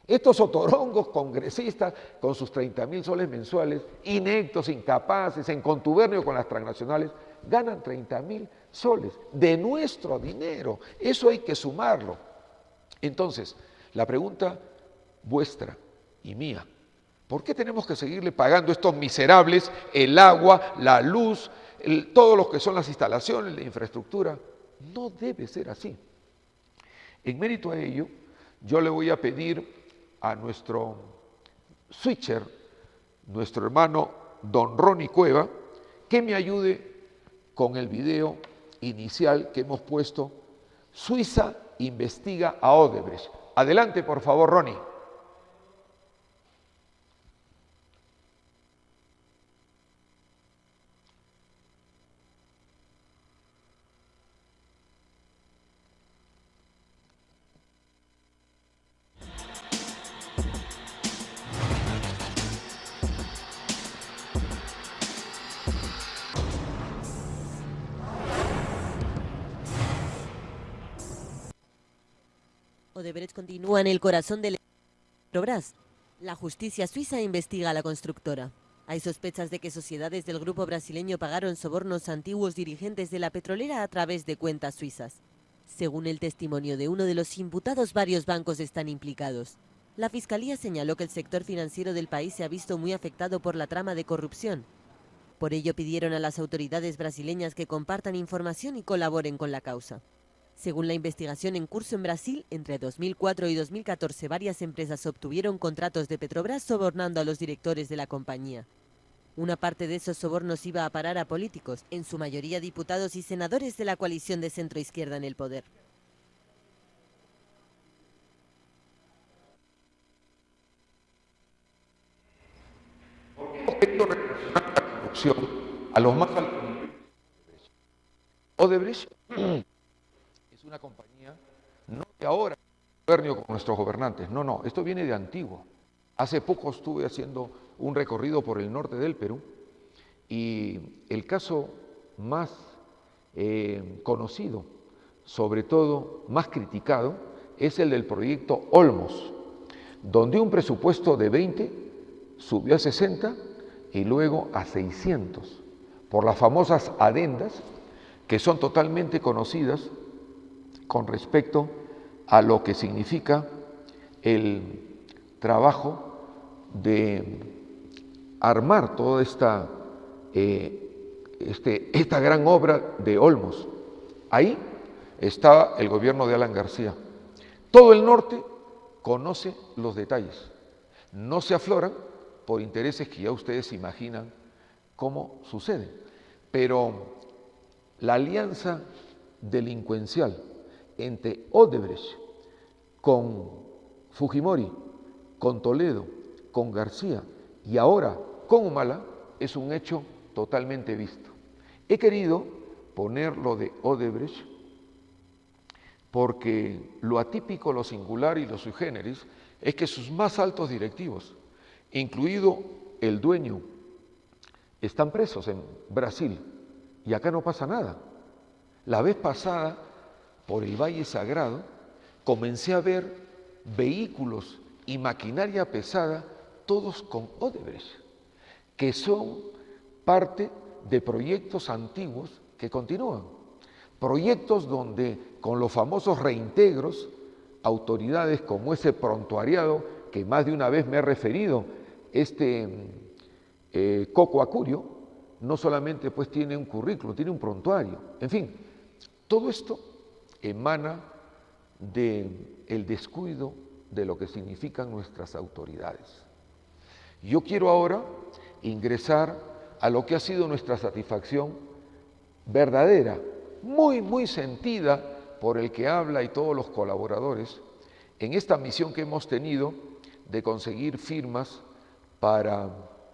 [SPEAKER 2] Estos otorongos congresistas con sus 30.000 soles mensuales, ineptos, incapaces, en contubernio con las transnacionales, ganan 30.000 soles de nuestro dinero. Eso hay que sumarlo. Entonces, la pregunta vuestra y mía, ¿por qué tenemos que seguirle pagando a estos miserables el agua, la luz, todo lo que son las instalaciones, la infraestructura? No debe ser así. En mérito a ello, yo le voy a pedir a nuestro switcher, nuestro hermano don Ronnie Cueva, que me ayude con el video inicial que hemos puesto, Suiza investiga a Odebrecht. Adelante, por favor, Ronnie.
[SPEAKER 3] Odebrecht continúa en el corazón del Petrobras. La justicia suiza investiga a la constructora. Hay sospechas de que sociedades del grupo brasileño pagaron sobornos a antiguos dirigentes de la petrolera a través de cuentas suizas. Según el testimonio de uno de los imputados, varios bancos están implicados. La fiscalía señaló que el sector financiero del país se ha visto muy afectado por la trama de corrupción. Por ello pidieron a las autoridades brasileñas que compartan información y colaboren con la causa. Según la investigación en curso en Brasil, entre 2004 y 2014 varias empresas obtuvieron contratos de Petrobras sobornando a los directores de la compañía. Una parte de esos sobornos iba a parar a políticos, en su mayoría diputados y senadores de la coalición de centro-izquierda en el poder.
[SPEAKER 2] Esto relaciona la corrupción a los más altos niveles. Odebrecht es una compañía, no de ahora, gobierno con nuestros gobernantes, no, esto viene de antiguo. Hace poco estuve haciendo un recorrido por el norte del Perú y el caso más conocido, sobre todo más criticado, es el del proyecto Olmos, donde un presupuesto de 20 subió a 60 y luego a 600, por las famosas adendas que son totalmente conocidas con respecto a lo que significa el trabajo de armar toda esta gran obra de Olmos. Ahí estaba el gobierno de Alan García. Todo el norte conoce los detalles. No se afloran por intereses que ya ustedes imaginan cómo sucede. Pero la alianza delincuencial entre Odebrecht con Fujimori, con Toledo, con García y ahora con Humala es un hecho totalmente visto. He querido poner lo de Odebrecht porque lo atípico, lo singular y lo sui generis es que sus más altos directivos, incluido el dueño, están presos en Brasil y acá no pasa nada. La vez pasada, por el Valle Sagrado, comencé a ver vehículos y maquinaria pesada, todos con Odebrecht, que son parte de proyectos antiguos que continúan. Proyectos donde, con los famosos reintegros, autoridades como ese prontuariado, que más de una vez me he referido, Coco Acurio, no solamente pues tiene un currículo, tiene un prontuario. En fin, todo esto emana del descuido de lo que significan nuestras autoridades. Yo quiero ahora ingresar a lo que ha sido nuestra satisfacción verdadera, muy sentida por el que habla y todos los colaboradores, en esta misión que hemos tenido de conseguir firmas para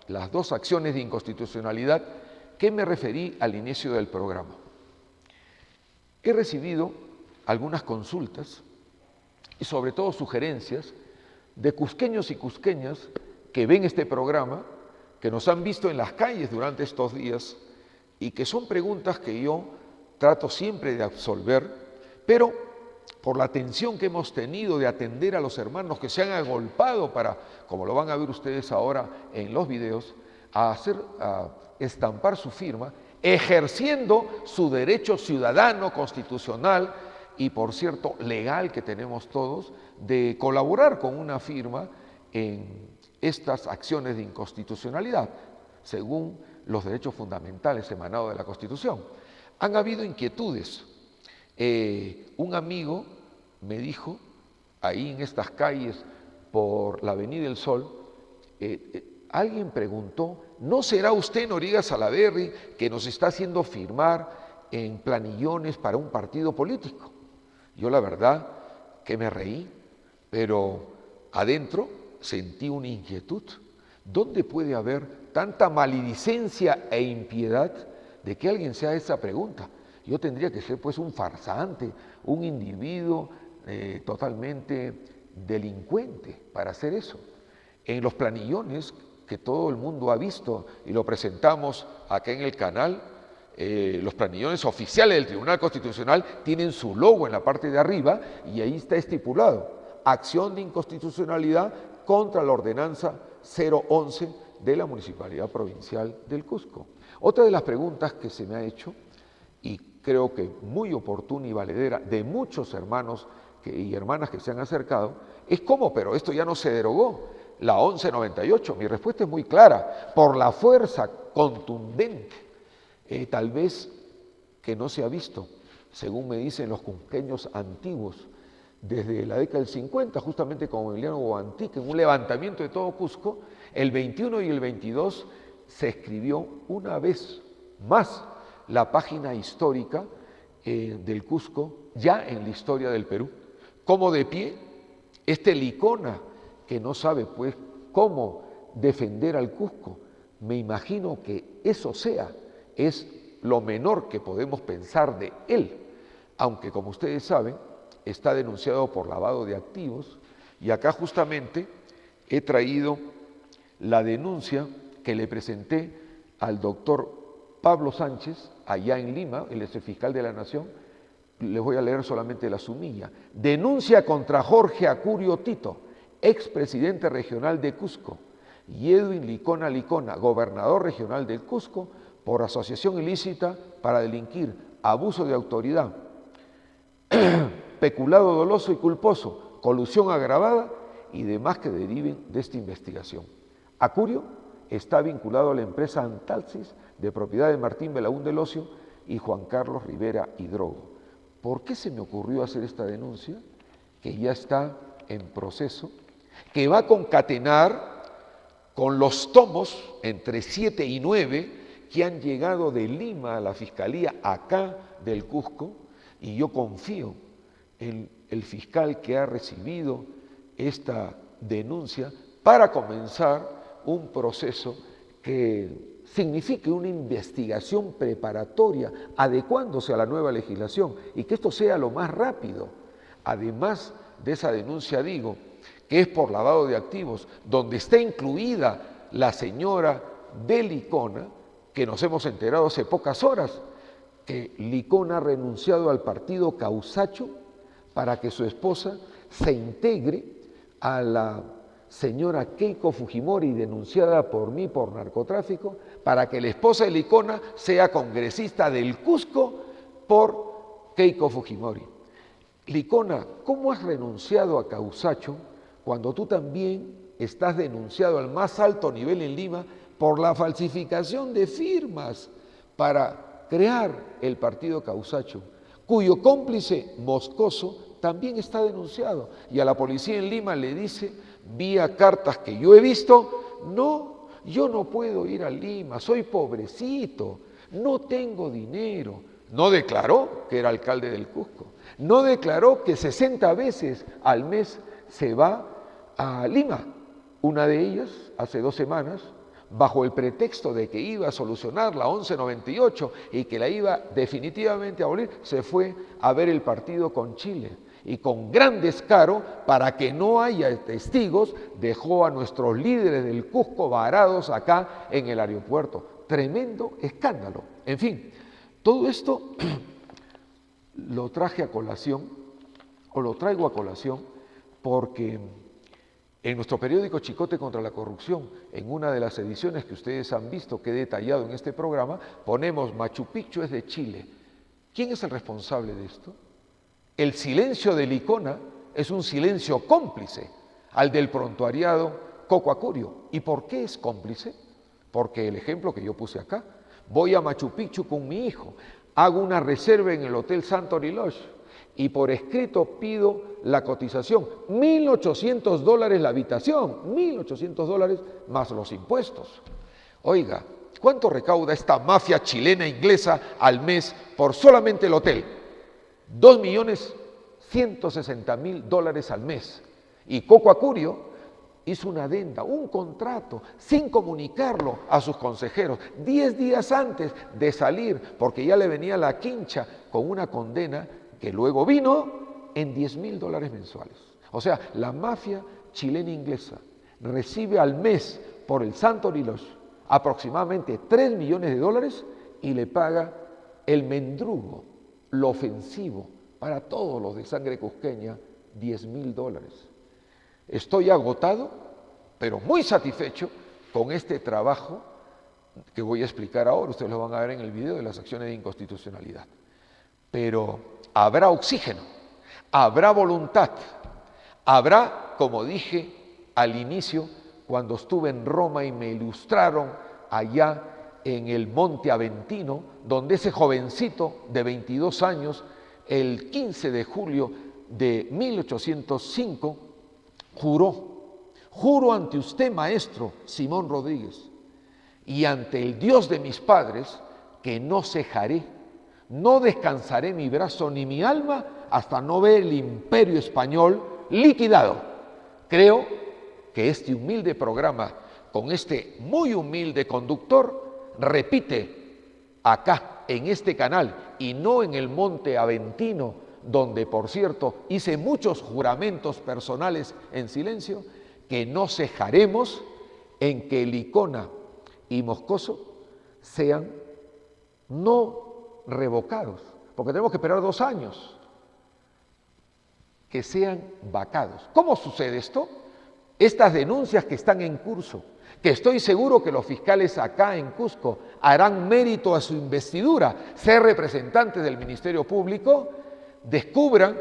[SPEAKER 2] las dos acciones de inconstitucionalidad que me referí al inicio del programa. He recibido algunas consultas y sobre todo sugerencias de cusqueños y cusqueñas que ven este programa, que nos han visto en las calles durante estos días y que son preguntas que yo trato siempre de absolver, pero por la atención que hemos tenido de atender a los hermanos que se han agolpado para, como lo van a ver ustedes ahora en los videos, a estampar su firma, ejerciendo su derecho ciudadano, constitucional y, por cierto, legal que tenemos todos, de colaborar con una firma en estas acciones de inconstitucionalidad, según los derechos fundamentales emanados de la Constitución. Han habido inquietudes. Un amigo me dijo, ahí en estas calles por la Avenida del Sol, alguien preguntó, ¿no será usted Noriega Salaverry que nos está haciendo firmar en planillones para un partido político? Yo la verdad que me reí, pero adentro sentí una inquietud. ¿Dónde puede haber tanta maledicencia e impiedad de que alguien se haga esa pregunta? Yo tendría que ser pues un farsante, un individuo totalmente delincuente para hacer eso. En los planillones que todo el mundo ha visto y lo presentamos acá en el canal, los planillones oficiales del Tribunal Constitucional tienen su logo en la parte de arriba y ahí está estipulado: acción de inconstitucionalidad contra la ordenanza 011 de la Municipalidad Provincial del Cusco. Otra de las preguntas que se me ha hecho, y creo que muy oportuna y valedera, de muchos hermanos y hermanas que se han acercado, es ¿cómo? Pero esto ya no se derogó, la 1198. Mi respuesta es muy clara: por la fuerza contundente, tal vez que no se ha visto, según me dicen los cusqueños antiguos, desde la década del 50, justamente con Emiliano Bogantic, en un levantamiento de todo Cusco, el 21 y el 22 se escribió una vez más la página histórica del Cusco, ya en la historia del Perú. Como de pie, Licona, que no sabe pues cómo defender al Cusco, me imagino que eso es lo menor que podemos pensar de él, aunque como ustedes saben, está denunciado por lavado de activos, y acá justamente he traído la denuncia que le presenté al doctor Pablo Sánchez, allá en Lima, él es el fiscal de la Nación. Les voy a leer solamente la sumilla. Denuncia contra Jorge Acurio Tito, expresidente regional de Cusco, y Edwin Licona Licona, gobernador regional del Cusco, por asociación ilícita para delinquir, abuso de autoridad, peculado doloso y culposo, colusión agravada y demás que deriven de esta investigación. Acurio está vinculado a la empresa Antalsis, de propiedad de Martín Belaún del Ocio y Juan Carlos Rivera Hidrogo. ¿Por qué se me ocurrió hacer esta denuncia? Que ya está en proceso, que va a concatenar con los tomos entre 7 y 9 que han llegado de Lima a la Fiscalía acá del Cusco, y yo confío en el fiscal que ha recibido esta denuncia para comenzar un proceso que signifique una investigación preparatoria, adecuándose a la nueva legislación, y que esto sea lo más rápido. Además de esa denuncia, digo, que es por lavado de activos, donde está incluida la señora de Licona, que nos hemos enterado hace pocas horas, que Licona ha renunciado al partido Causacho para que su esposa se integre a la señora Keiko Fujimori, denunciada por mí por narcotráfico, para que la esposa de Licona sea congresista del Cusco por Keiko Fujimori. Licona, ¿cómo has renunciado a Causacho cuando tú también estás denunciado al más alto nivel en Lima por la falsificación de firmas para crear el partido Causacho, cuyo cómplice Moscoso también está denunciado? Y a la policía en Lima le dice, vía cartas que yo he visto, no, yo no puedo ir a Lima, soy pobrecito, no tengo dinero. No declaró que era alcalde del Cusco, no declaró que 60 veces al mes se va a Lima. Una de ellas, hace 2 semanas, bajo el pretexto de que iba a solucionar la 1198 y que la iba definitivamente a abolir, se fue a ver el partido con Chile. Y con gran descaro, para que no haya testigos, dejó a nuestros líderes del Cusco varados acá en el aeropuerto. Tremendo escándalo. En fin, todo esto lo traje a colación Os lo traigo a colación porque en nuestro periódico Chicote contra la Corrupción, en una de las ediciones que ustedes han visto que he detallado en este programa, ponemos Machu Picchu es de Chile. ¿Quién es el responsable de esto? El silencio de Licona es un silencio cómplice al del prontuariado Coco Acurio. ¿Y por qué es cómplice? Porque el ejemplo que yo puse acá, voy a Machu Picchu con mi hijo, hago una reserva en el Hotel Santorini Lodge y por escrito pido la cotización, $1.800 la habitación, $1.800 más los impuestos. Oiga, ¿cuánto recauda esta mafia chilena inglesa al mes por solamente el hotel? $2.160.000 al mes. Y Coco Acurio hizo una adenda, un contrato, sin comunicarlo a sus consejeros, 10 días antes de salir, porque ya le venía la quincha con una condena que luego vino en $10.000 mensuales. O sea, la mafia chilena inglesa recibe al mes por el Santorini Lodge aproximadamente $3 millones y le paga el mendrugo, lo ofensivo, para todos los de sangre cusqueña, $10.000. Estoy agotado, pero muy satisfecho con este trabajo que voy a explicar ahora. Ustedes lo van a ver en el video de las acciones de inconstitucionalidad. Pero habrá oxígeno, habrá voluntad, habrá, como dije al inicio, cuando estuve en Roma y me ilustraron allá en el Monte Aventino, donde ese jovencito de 22 años, el 15 de julio de 1805, juro ante usted, maestro Simón Rodríguez, y ante el Dios de mis padres, que no cejaré, no descansaré mi brazo ni mi alma hasta no ver el imperio español liquidado. Creo que este humilde programa, con este muy humilde conductor, repite acá, en este canal, y no en el Monte Aventino, donde, por cierto, hice muchos juramentos personales en silencio, que no cejaremos en que Licona y Moscoso sean no revocados, porque tenemos que esperar 2 años, que sean vacados. ¿Cómo sucede esto? Estas denuncias que están en curso, que estoy seguro que los fiscales acá en Cusco harán mérito a su investidura, ser representantes del Ministerio Público, descubran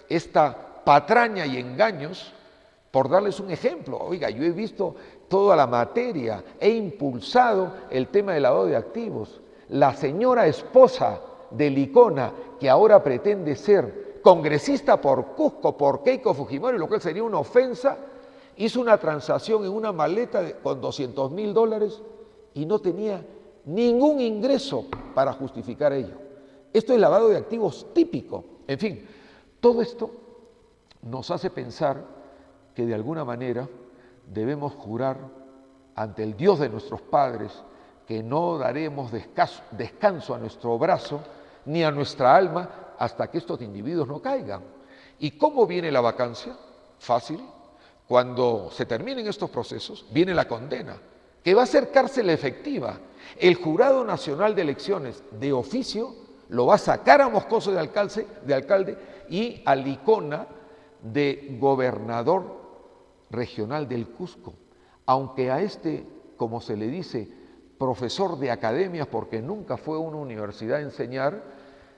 [SPEAKER 2] esta patraña y engaños. Por darles un ejemplo, oiga, yo he visto toda la materia, he impulsado el tema del lavado de activos. La señora esposa de Licona, que ahora pretende ser congresista por Cusco, por Keiko Fujimori, lo cual sería una ofensa, hizo una transacción en una maleta con $200.000 y no tenía ningún ingreso para justificar ello. Esto es lavado de activos típico. En fin, todo esto nos hace pensar que de alguna manera debemos jurar ante el Dios de nuestros padres que no daremos descanso a nuestro brazo ni a nuestra alma hasta que estos individuos no caigan. ¿Y cómo viene la vacancia? Fácil. Cuando se terminen estos procesos, viene la condena, que va a ser cárcel efectiva. El Jurado Nacional de Elecciones de oficio lo va a sacar a Moscoso de alcalde y a Licona de gobernador regional del Cusco, aunque a este, como se le dice, profesor de academias, porque nunca fue a una universidad a enseñar,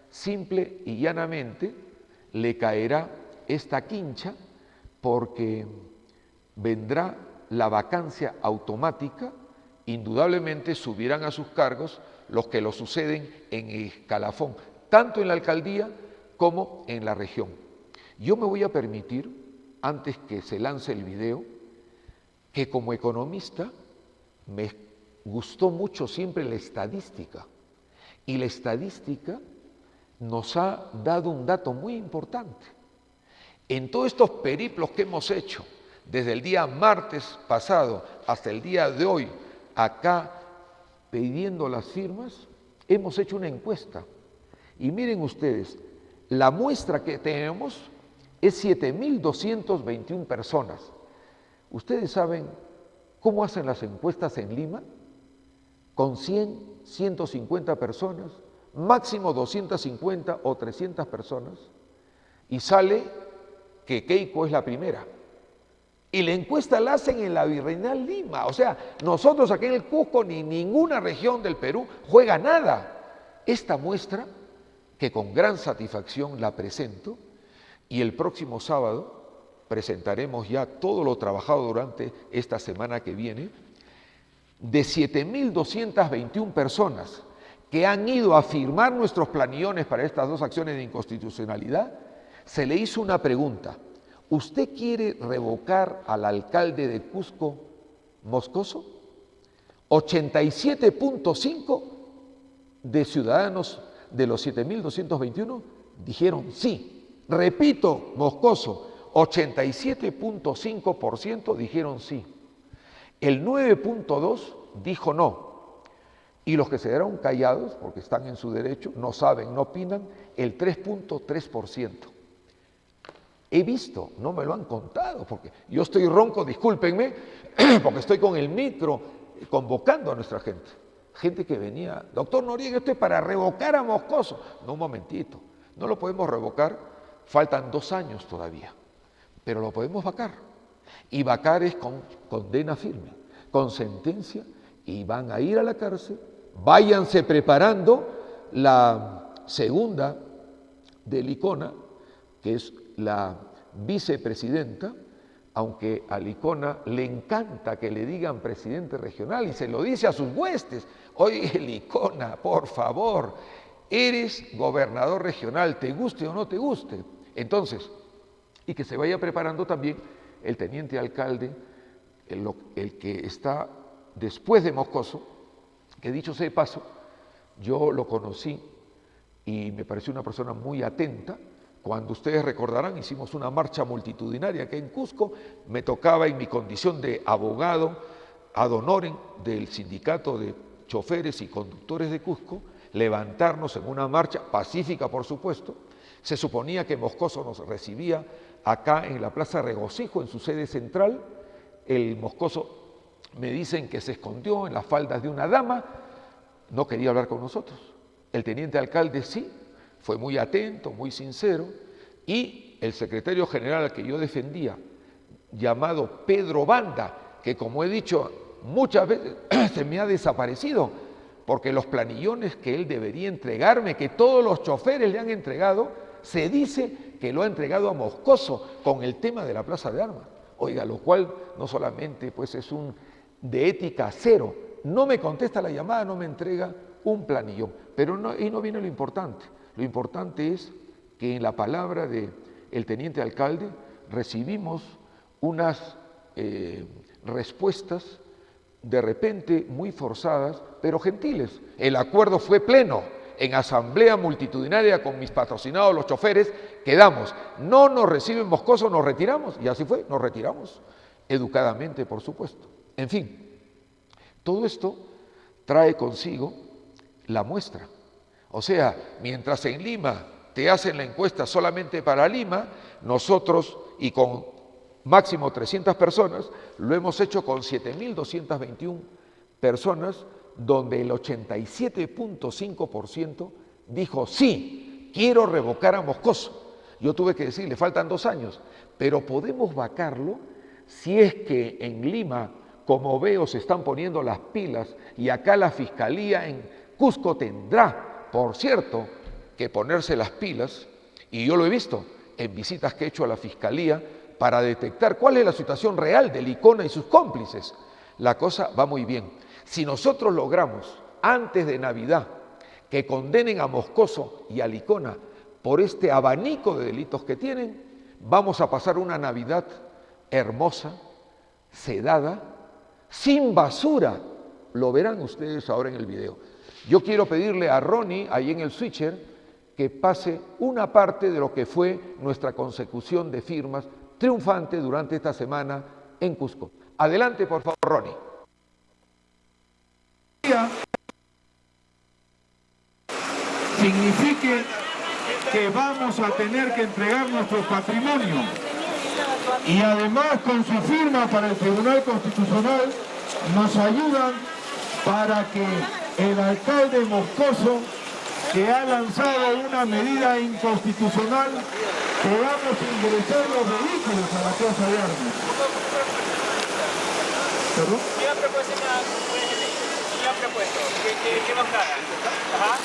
[SPEAKER 2] simple y llanamente le caerá esta quincha porque vendrá la vacancia automática, indudablemente subirán a sus cargos los que lo suceden en el escalafón, tanto en la alcaldía como en la región. Yo me voy a permitir, antes que se lance el video, que como economista me gustó mucho siempre la estadística. Y la estadística nos ha dado un dato muy importante. En todos estos periplos que hemos hecho, desde el día martes pasado hasta el día de hoy, acá pidiendo las firmas, hemos hecho una encuesta. Y miren ustedes, la muestra que tenemos es 7.221 personas. ¿Ustedes saben cómo hacen las encuestas en Lima? Con 100, 150 personas, máximo 250 o 300 personas, y sale que Keiko es la primera. Y la encuesta la hacen en la Virreinal Lima. O sea, nosotros aquí en el Cusco ni ninguna región del Perú juega nada. Esta muestra, que con gran satisfacción la presento, y el próximo sábado presentaremos ya todo lo trabajado durante esta semana que viene, de 7.221 personas que han ido a firmar nuestros planillones para estas dos acciones de inconstitucionalidad, se le hizo una pregunta. ¿Usted quiere revocar al alcalde de Cusco, Moscoso? 87.5 de ciudadanos de los 7.221 dijeron sí. Repito, Moscoso, 87.5% dijeron sí. El 9.2 dijo no. Y los que se quedaron callados, porque están en su derecho, no saben, no opinan, el 3.3%. He visto, no me lo han contado, porque yo estoy ronco, discúlpenme, porque estoy con el micro convocando a nuestra gente. Gente que venía, doctor Noriega, esto es para revocar a Moscoso. No, un momentito, no lo podemos revocar, faltan 2 años todavía, pero lo podemos vacar. Y vacar es con condena firme, con sentencia, y van a ir a la cárcel. Váyanse preparando la segunda del Licona, que es la vicepresidenta, aunque a Licona le encanta que le digan presidente regional y se lo dice a sus huestes. Oye, Licona, por favor, eres gobernador regional, te guste o no te guste. Entonces, y que se vaya preparando también el teniente alcalde, el que está después de Moscoso, que dicho sea de paso, yo lo conocí y me pareció una persona muy atenta. Cuando ustedes recordarán, hicimos una marcha multitudinaria aquí en Cusco, me tocaba en mi condición de abogado ad honorem del sindicato de choferes y conductores de Cusco, levantarnos en una marcha pacífica, por supuesto. Se suponía que Moscoso nos recibía acá en la Plaza Regocijo, en su sede central. El Moscoso, me dicen que se escondió en las faldas de una dama, no quería hablar con nosotros. El teniente alcalde sí, fue muy atento, muy sincero, y el secretario general al que yo defendía, llamado Pedro Banda, que como he dicho muchas veces se me ha desaparecido, porque los planillones que él debería entregarme, que todos los choferes le han entregado, se dice que lo ha entregado a Moscoso con el tema de la Plaza de Armas. Oiga, lo cual no solamente pues es de ética cero, no me contesta la llamada, no me entrega un planillón, pero no viene lo importante. Lo importante es que en la palabra del teniente alcalde recibimos unas respuestas de repente muy forzadas, pero gentiles. El acuerdo fue pleno. En asamblea multitudinaria con mis patrocinados, los choferes, quedamos. No nos reciben Moscoso, nos retiramos. Y así fue, nos retiramos. Educadamente, por supuesto. En fin, todo esto trae consigo la muestra. O sea, mientras en Lima te hacen la encuesta solamente para Lima, nosotros, y con máximo 300 personas, lo hemos hecho con 7.221 personas, donde el 87.5% dijo sí, quiero revocar a Moscoso. Yo tuve que decir, le faltan 2 años, pero podemos vacarlo si es que en Lima, como veo, se están poniendo las pilas, y acá la Fiscalía en Cusco tendrá, por cierto, que ponerse las pilas, y yo lo he visto en visitas que he hecho a la Fiscalía para detectar cuál es la situación real de Licona y sus cómplices. La cosa va muy bien. Si nosotros logramos, antes de Navidad, que condenen a Moscoso y a Licona por este abanico de delitos que tienen, vamos a pasar una Navidad hermosa, sedada, sin basura. Lo verán ustedes ahora en el video. Yo quiero pedirle a Ronnie, ahí en el switcher, que pase una parte de lo que fue nuestra consecución de firmas triunfante durante esta semana en Cusco. Adelante, por favor, Ronnie.
[SPEAKER 4] Signifique que vamos a tener que entregar nuestro patrimonio, y además con su firma para el Tribunal Constitucional nos ayudan para que el alcalde Moscoso que ha lanzado una medida inconstitucional que vamos a ingresar los vehículos a la Plaza de Armas. ¿Perdón?
[SPEAKER 5] ¿Qué ha propuesto? ¿Qué bancada? Ajá.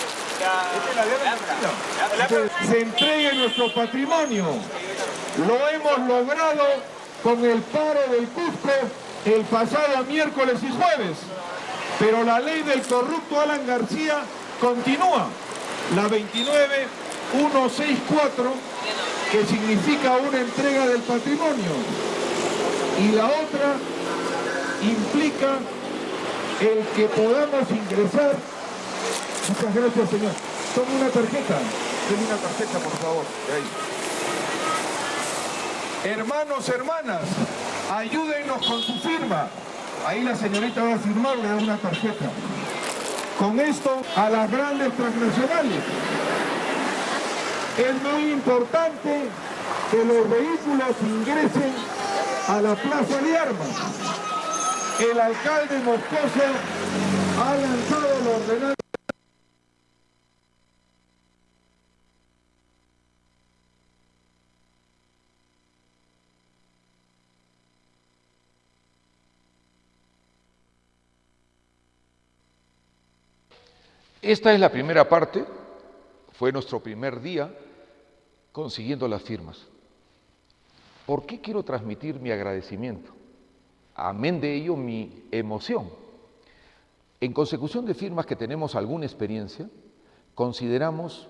[SPEAKER 4] Se entregue nuestro patrimonio. Lo hemos logrado con el paro del Cusco el pasado miércoles y jueves. Pero la ley del corrupto Alan García continúa. La 29164, que significa una entrega del patrimonio. Y la otra implica el que podamos ingresar. Muchas gracias, señor. Tome una tarjeta. Deme una tarjeta, por favor. De ahí. Hermanos, hermanas, ayúdennos con su firma. Ahí la señorita va a firmar, le da una tarjeta. Con esto, a las grandes transnacionales. Es muy importante que los vehículos ingresen a la Plaza de Armas. El alcalde Moscoso ha lanzado la ordenanza.
[SPEAKER 2] Esta es la primera parte, fue nuestro primer día consiguiendo las firmas. ¿Por qué quiero transmitir mi agradecimiento? Amén de ello, mi emoción. En consecución de firmas que tenemos alguna experiencia, consideramos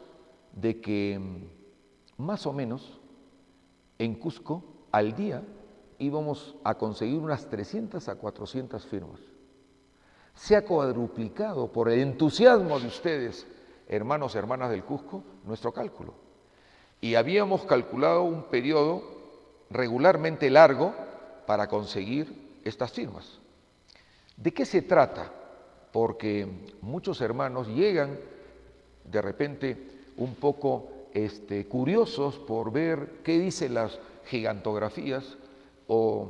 [SPEAKER 2] de que más o menos en Cusco al día íbamos a conseguir unas 300 a 400 firmas. Se ha cuadruplicado por el entusiasmo de ustedes, hermanos y hermanas del Cusco, nuestro cálculo. Y habíamos calculado un periodo regularmente largo para conseguir estas firmas. ¿De qué se trata? Porque muchos hermanos llegan de repente un poco curiosos por ver qué dicen las gigantografías o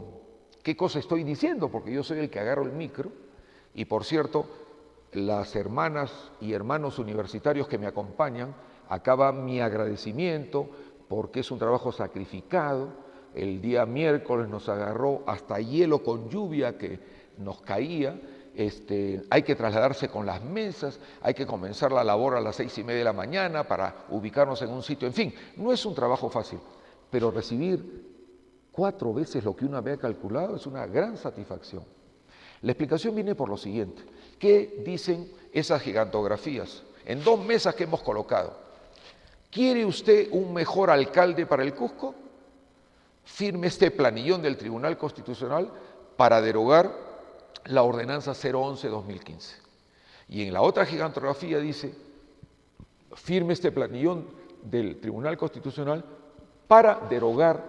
[SPEAKER 2] qué cosa estoy diciendo, porque yo soy el que agarro el micro. Y por cierto, las hermanas y hermanos universitarios que me acompañan, acaba mi agradecimiento porque es un trabajo sacrificado. El día miércoles nos agarró hasta hielo con lluvia que nos caía. Hay que trasladarse con las mesas, hay que comenzar la labor a las 6:30 de la mañana para ubicarnos en un sitio. En fin, no es un trabajo fácil, pero recibir 4 veces lo que uno había calculado es una gran satisfacción. La explicación viene por lo siguiente. ¿Qué dicen esas gigantografías? En 2 mesas que hemos colocado. ¿Quiere usted un mejor alcalde para el Cusco? Firme este planillón del Tribunal Constitucional para derogar la ordenanza 011-2015. Y en la otra gigantografía dice, firme este planillón del Tribunal Constitucional para derogar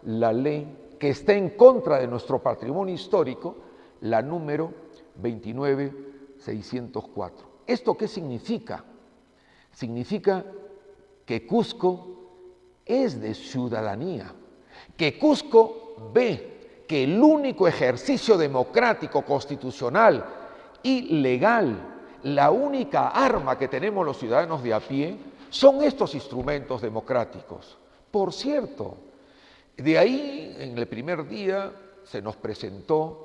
[SPEAKER 2] la ley que está en contra de nuestro patrimonio histórico, la número 29604. ¿Esto qué significa? Significa que Cusco es de ciudadanía, que Cusco ve que el único ejercicio democrático, constitucional y legal, la única arma que tenemos los ciudadanos de a pie, son estos instrumentos democráticos. Por cierto, de ahí en el primer día se nos presentó,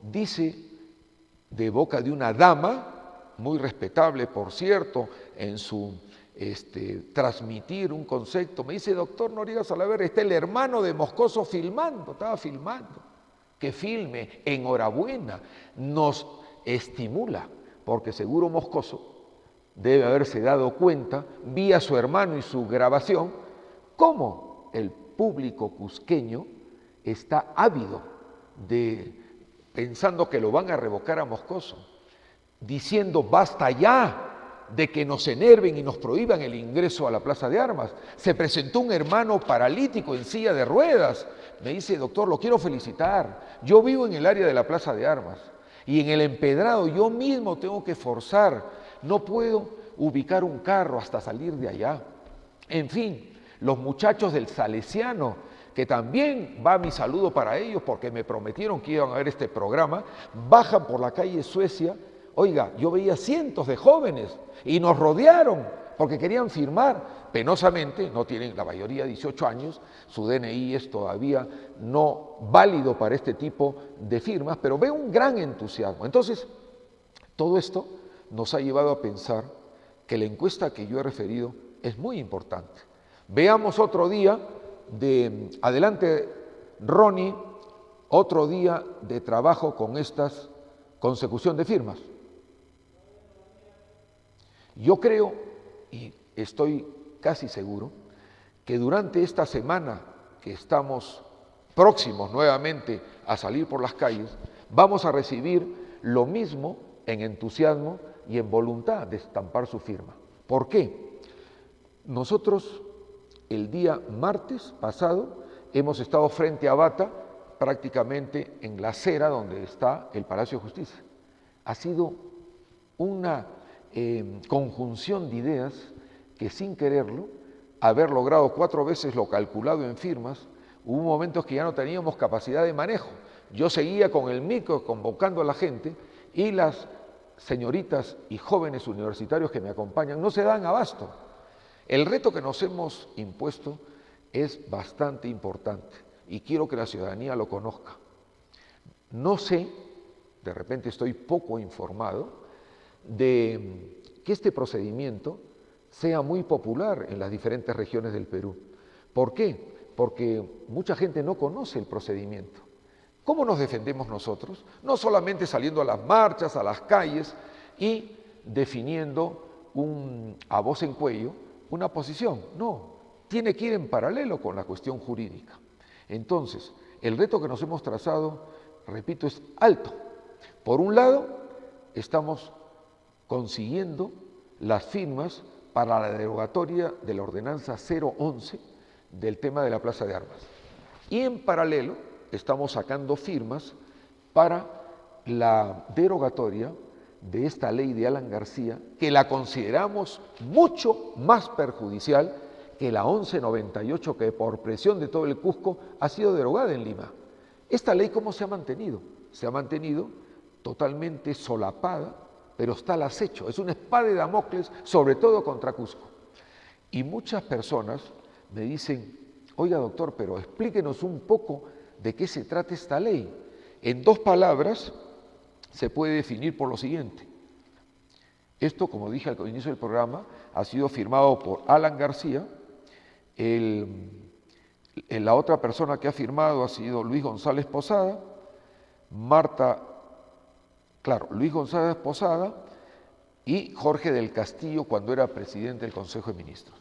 [SPEAKER 2] dice, de boca de una dama, muy respetable por cierto, en su transmitir un concepto, me dice, doctor Noriega Salaverry, está el hermano de Moscoso filmando, estaba filmando, que filme, enhorabuena, nos estimula, porque seguro Moscoso debe haberse dado cuenta, vía su hermano y su grabación, cómo el público cusqueño está ávido pensando que lo van a revocar a Moscoso, diciendo basta ya de que nos enerven y nos prohíban el ingreso a la Plaza de Armas. Se presentó un hermano paralítico en silla de ruedas, me dice, doctor, lo quiero felicitar, yo vivo en el área de la Plaza de Armas y en el empedrado yo mismo tengo que forzar, no puedo ubicar un carro hasta salir de allá. En fin, los muchachos del Salesiano, que también va mi saludo para ellos porque me prometieron que iban a ver este programa, bajan por la calle Suecia. Oiga, yo veía cientos de jóvenes y nos rodearon porque querían firmar penosamente, no tienen la mayoría 18 años, su DNI es todavía no válido para este tipo de firmas, pero veo un gran entusiasmo. Entonces, todo esto nos ha llevado a pensar que la encuesta que yo he referido es muy importante. Veamos otro día adelante Ronnie, otro día de trabajo con estas consecución de firmas. Yo creo, y estoy casi seguro, que durante esta semana que estamos próximos nuevamente a salir por las calles, vamos a recibir lo mismo en entusiasmo y en voluntad de estampar su firma. ¿Por qué? Nosotros el día martes pasado hemos estado frente a Bata, prácticamente en la acera donde está el Palacio de Justicia. Ha sido una conjunción de ideas que sin quererlo, haber logrado 4 veces lo calculado en firmas, hubo momentos que ya no teníamos capacidad de manejo. Yo seguía con el micro convocando a la gente y las señoritas y jóvenes universitarios que me acompañan no se dan abasto. El reto que nos hemos impuesto es bastante importante y quiero que la ciudadanía lo conozca. No sé, de repente estoy poco informado, de que este procedimiento sea muy popular en las diferentes regiones del Perú. ¿Por qué? Porque mucha gente no conoce el procedimiento. ¿Cómo nos defendemos nosotros? No solamente saliendo a las marchas, a las calles y definiendo a voz en cuello una posición. No, tiene que ir en paralelo con la cuestión jurídica. Entonces, el reto que nos hemos trazado, repito, es alto. Por un lado, estamos consiguiendo las firmas para la derogatoria de la ordenanza 011 del tema de la Plaza de Armas. Y en paralelo estamos sacando firmas para la derogatoria de esta ley de Alan García, que la consideramos mucho más perjudicial que la 1198, que por presión de todo el Cusco ha sido derogada en Lima. Esta ley, ¿cómo se ha mantenido? Se ha mantenido totalmente solapada, pero está al acecho, es una espada de Damocles, sobre todo contra Cusco. Y muchas personas me dicen, oiga doctor, pero explíquenos un poco de qué se trata esta ley. En 2 palabras se puede definir por lo siguiente. Esto, como dije al inicio del programa, ha sido firmado por Alan García. La otra persona que ha firmado ha sido Luis González Posada, Luis González Posada y Jorge del Castillo cuando era presidente del Consejo de Ministros.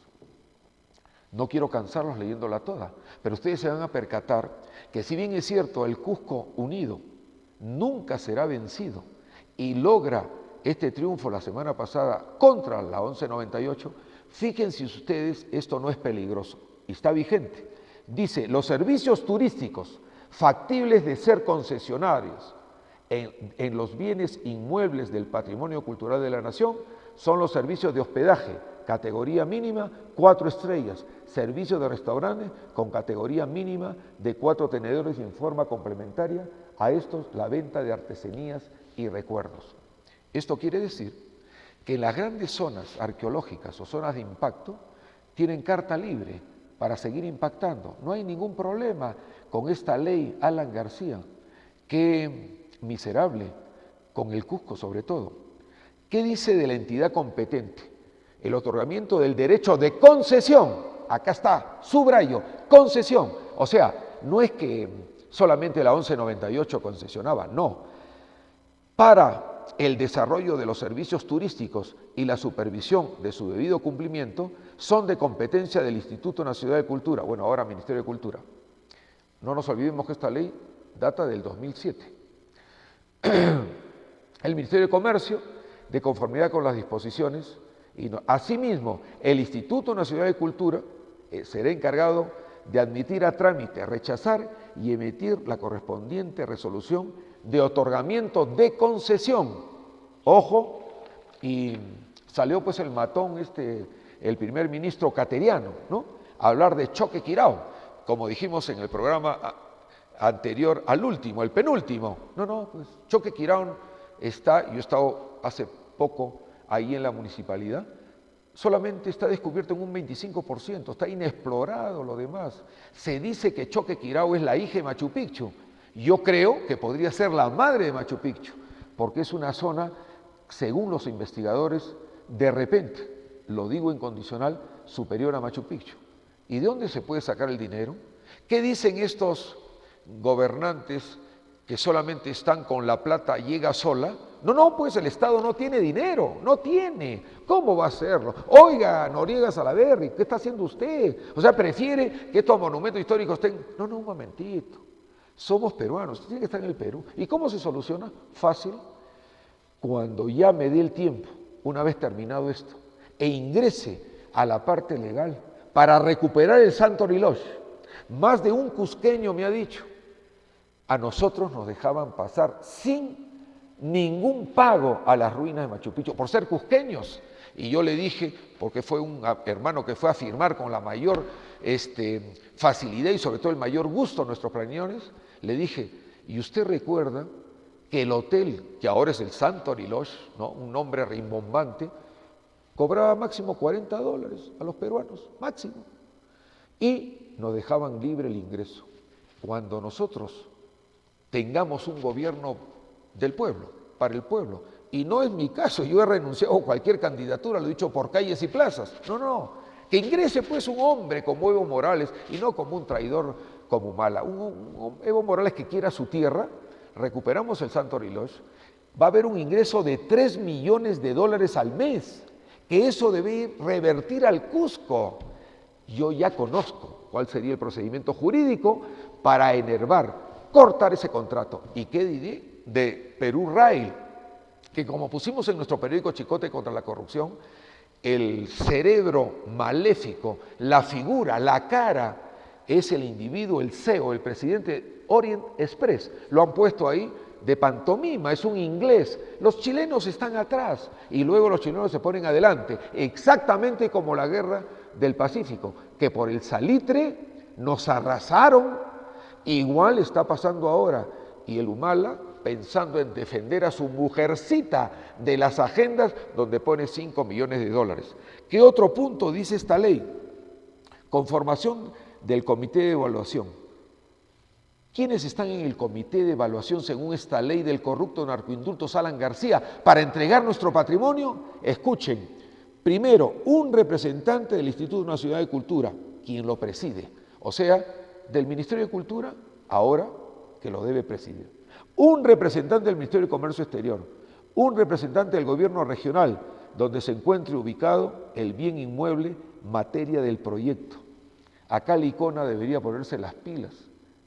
[SPEAKER 2] No quiero cansarlos leyéndola toda, pero ustedes se van a percatar que si bien es cierto el Cusco unido nunca será vencido y logra este triunfo la semana pasada contra la 1198, fíjense ustedes, esto no es peligroso y está vigente. Dice, los servicios turísticos factibles de ser concesionarios en los bienes inmuebles del patrimonio cultural de la nación son los servicios de hospedaje, categoría mínima 4 estrellas, servicios de restaurantes con categoría mínima de 4 tenedores y en forma complementaria a estos la venta de artesanías y recuerdos. Esto quiere decir que las grandes zonas arqueológicas o zonas de impacto tienen carta libre para seguir impactando. No hay ningún problema con esta ley Alan García. Qué miserable, con el Cusco sobre todo. ¿Qué dice de la entidad competente? El otorgamiento del derecho de concesión. Acá está, subrayo, concesión. O sea, no es que solamente la 1198 concesionaba, no. Para el desarrollo de los servicios turísticos y la supervisión de su debido cumplimiento son de competencia del Instituto Nacional de Cultura, bueno, ahora Ministerio de Cultura. No nos olvidemos que esta ley data del 2007. El Ministerio de Comercio, de conformidad con las disposiciones, y asimismo el Instituto Nacional de Cultura será encargado de admitir a trámite, rechazar y emitir la correspondiente resolución de otorgamiento de concesión. Ojo, y salió pues el matón el primer ministro cateriano, ¿no? A hablar de choque Quirao, como dijimos en el programa anterior al último, el penúltimo. No, pues choque Quirao está, yo he estado hace poco ahí en la municipalidad, solamente está descubierto en un 25%, está inexplorado lo demás. Se dice que Choquequirao es la hija de Machu Picchu. Yo creo que podría ser la madre de Machu Picchu, porque es una zona, según los investigadores, de repente, lo digo incondicional, superior a Machu Picchu. ¿Y de dónde se puede sacar el dinero? ¿Qué dicen estos gobernantes que solamente están con la plata, llega sola? No, pues el Estado no tiene dinero, no tiene. ¿Cómo va a hacerlo? Oiga, Noriega Salaverry, ¿qué está haciendo usted? O sea, prefiere que estos monumentos históricos estén... No, un momentito. Somos peruanos, tiene que estar en el Perú. ¿Y cómo se soluciona? Fácil. Cuando ya me dé el tiempo, una vez terminado esto, e ingrese a la parte legal para recuperar el Santo Reloj. Más de un cusqueño me ha dicho, a nosotros nos dejaban pasar sin ningún pago a las ruinas de Machu Picchu, por ser cusqueños. Y yo le dije, porque fue un hermano que fue a firmar con la mayor facilidad y sobre todo el mayor gusto a nuestros planeadores, le dije, ¿y usted recuerda que el hotel, que ahora es el Santori Lodge, ¿no?, un nombre rimbombante, cobraba máximo $40 a los peruanos, máximo, y nos dejaban libre el ingreso? Cuando nosotros tengamos un gobierno del pueblo, para el pueblo, y no es mi caso, yo he renunciado a cualquier candidatura, lo he dicho por calles y plazas, no, que ingrese pues un hombre como Evo Morales y no como un traidor como Humala, un Evo Morales que quiera su tierra. Recuperamos el Santori Lodge, va a haber un ingreso de $3 millones al mes, que eso debe revertir al Cusco. Yo ya conozco cuál sería el procedimiento jurídico para enervar, cortar ese contrato. ¿Y qué diré de Perú Rail? Que como pusimos en nuestro periódico Chicote contra la corrupción, el cerebro maléfico, la figura, la cara, es el individuo, el CEO, el presidente Orient Express. Lo han puesto ahí de pantomima, es un inglés. Los chilenos están atrás y luego los chilenos se ponen adelante, exactamente como la guerra del Pacífico, que por el salitre nos arrasaron. Igual está pasando ahora. Y el Humala pensando en defender a su mujercita de las agendas donde pone $5 millones. ¿Qué otro punto dice esta ley? Conformación del comité de evaluación. ¿Quiénes están en el comité de evaluación según esta ley del corrupto narcoindulto Alan García para entregar nuestro patrimonio? Escuchen, primero, un representante del Instituto Nacional de Cultura, quien lo preside, o sea, del Ministerio de Cultura, ahora que lo debe presidir. Un representante del Ministerio de Comercio Exterior, un representante del gobierno regional, donde se encuentre ubicado el bien inmueble, materia del proyecto. Acá la ICONA debería ponerse las pilas.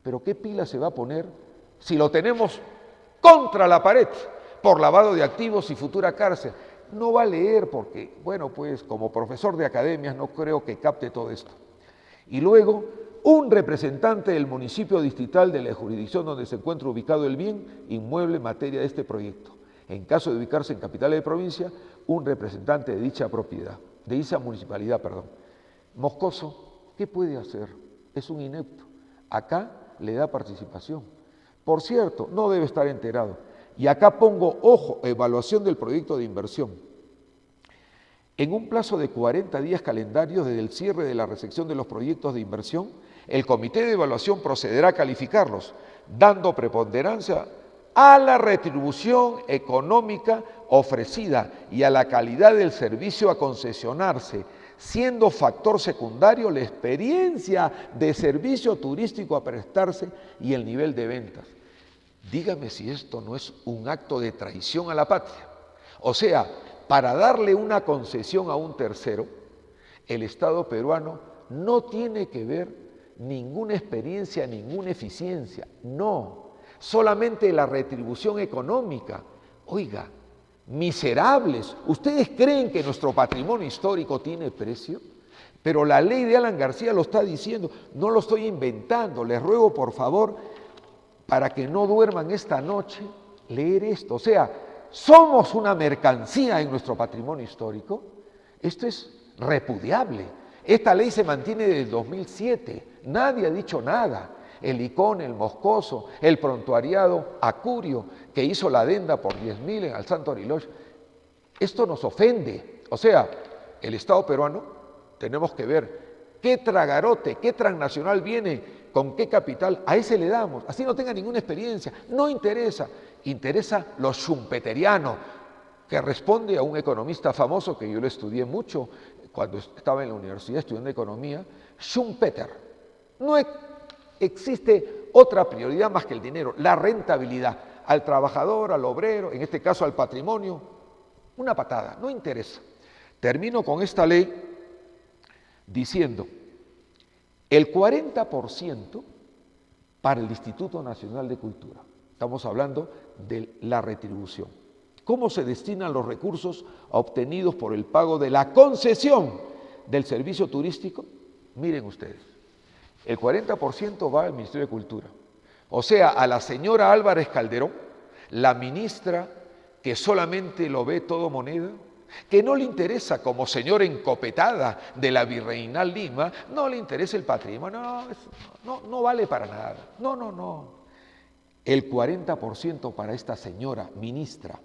[SPEAKER 2] ¿Pero qué pilas se va a poner si lo tenemos contra la pared por lavado de activos y futura cárcel? No va a leer porque, bueno, pues como profesor de academias no creo que capte todo esto. Y luego, un representante del municipio distrital de la jurisdicción donde se encuentra ubicado el bien inmueble materia de este proyecto. En caso de ubicarse en capitales de provincia, un representante de dicha propiedad, de dicha municipalidad, perdón. Moscoso, ¿qué puede hacer? Es un inepto. Acá le da participación. Por cierto, no debe estar enterado. Y acá pongo, ojo, evaluación del proyecto de inversión. En un plazo de 40 días calendarios desde el cierre de la recepción de los proyectos de inversión, el comité de evaluación procederá a calificarlos, dando preponderancia a la retribución económica ofrecida y a la calidad del servicio a concesionarse, siendo factor secundario la experiencia de servicio turístico a prestarse y el nivel de ventas. Dígame si esto no es un acto de traición a la patria. O sea, para darle una concesión a un tercero, el Estado peruano no tiene que ver ninguna experiencia, ninguna eficiencia, no, solamente la retribución económica. Oiga, miserables, ¿ustedes creen que nuestro patrimonio histórico tiene precio? Pero la ley de Alan García lo está diciendo, no lo estoy inventando. Les ruego por favor, para que no duerman esta noche, leer esto. O sea, somos una mercancía en nuestro patrimonio histórico. Esto es repudiable. Esta ley se mantiene desde el 2007, nadie ha dicho nada. El ICON, el Moscoso, el prontuariado Acurio, que hizo la adenda por 10.000 al Santori Lodge. Esto nos ofende. O sea, el Estado peruano, tenemos que ver qué tragarote, qué transnacional viene, con qué capital, a ese le damos, así no tenga ninguna experiencia, no interesa, interesa lo schumpeteriano, que responde a un economista famoso que yo lo estudié mucho cuando estaba en la universidad estudiando economía, Schumpeter. No existe otra prioridad más que el dinero, la rentabilidad, al trabajador, al obrero, en este caso al patrimonio, una patada, no interesa. Termino con esta ley diciendo, el 40% para el Instituto Nacional de Cultura. Estamos hablando de la retribución. ¿Cómo se destinan los recursos obtenidos por el pago de la concesión del servicio turístico? Miren ustedes, el 40% va al Ministerio de Cultura. O sea, a la señora Álvarez Calderón, la ministra que solamente lo ve todo moneda, que no le interesa como señora encopetada de la Virreinal Lima, no le interesa el patrimonio, no vale para nada. No. El 40% para esta señora ministra,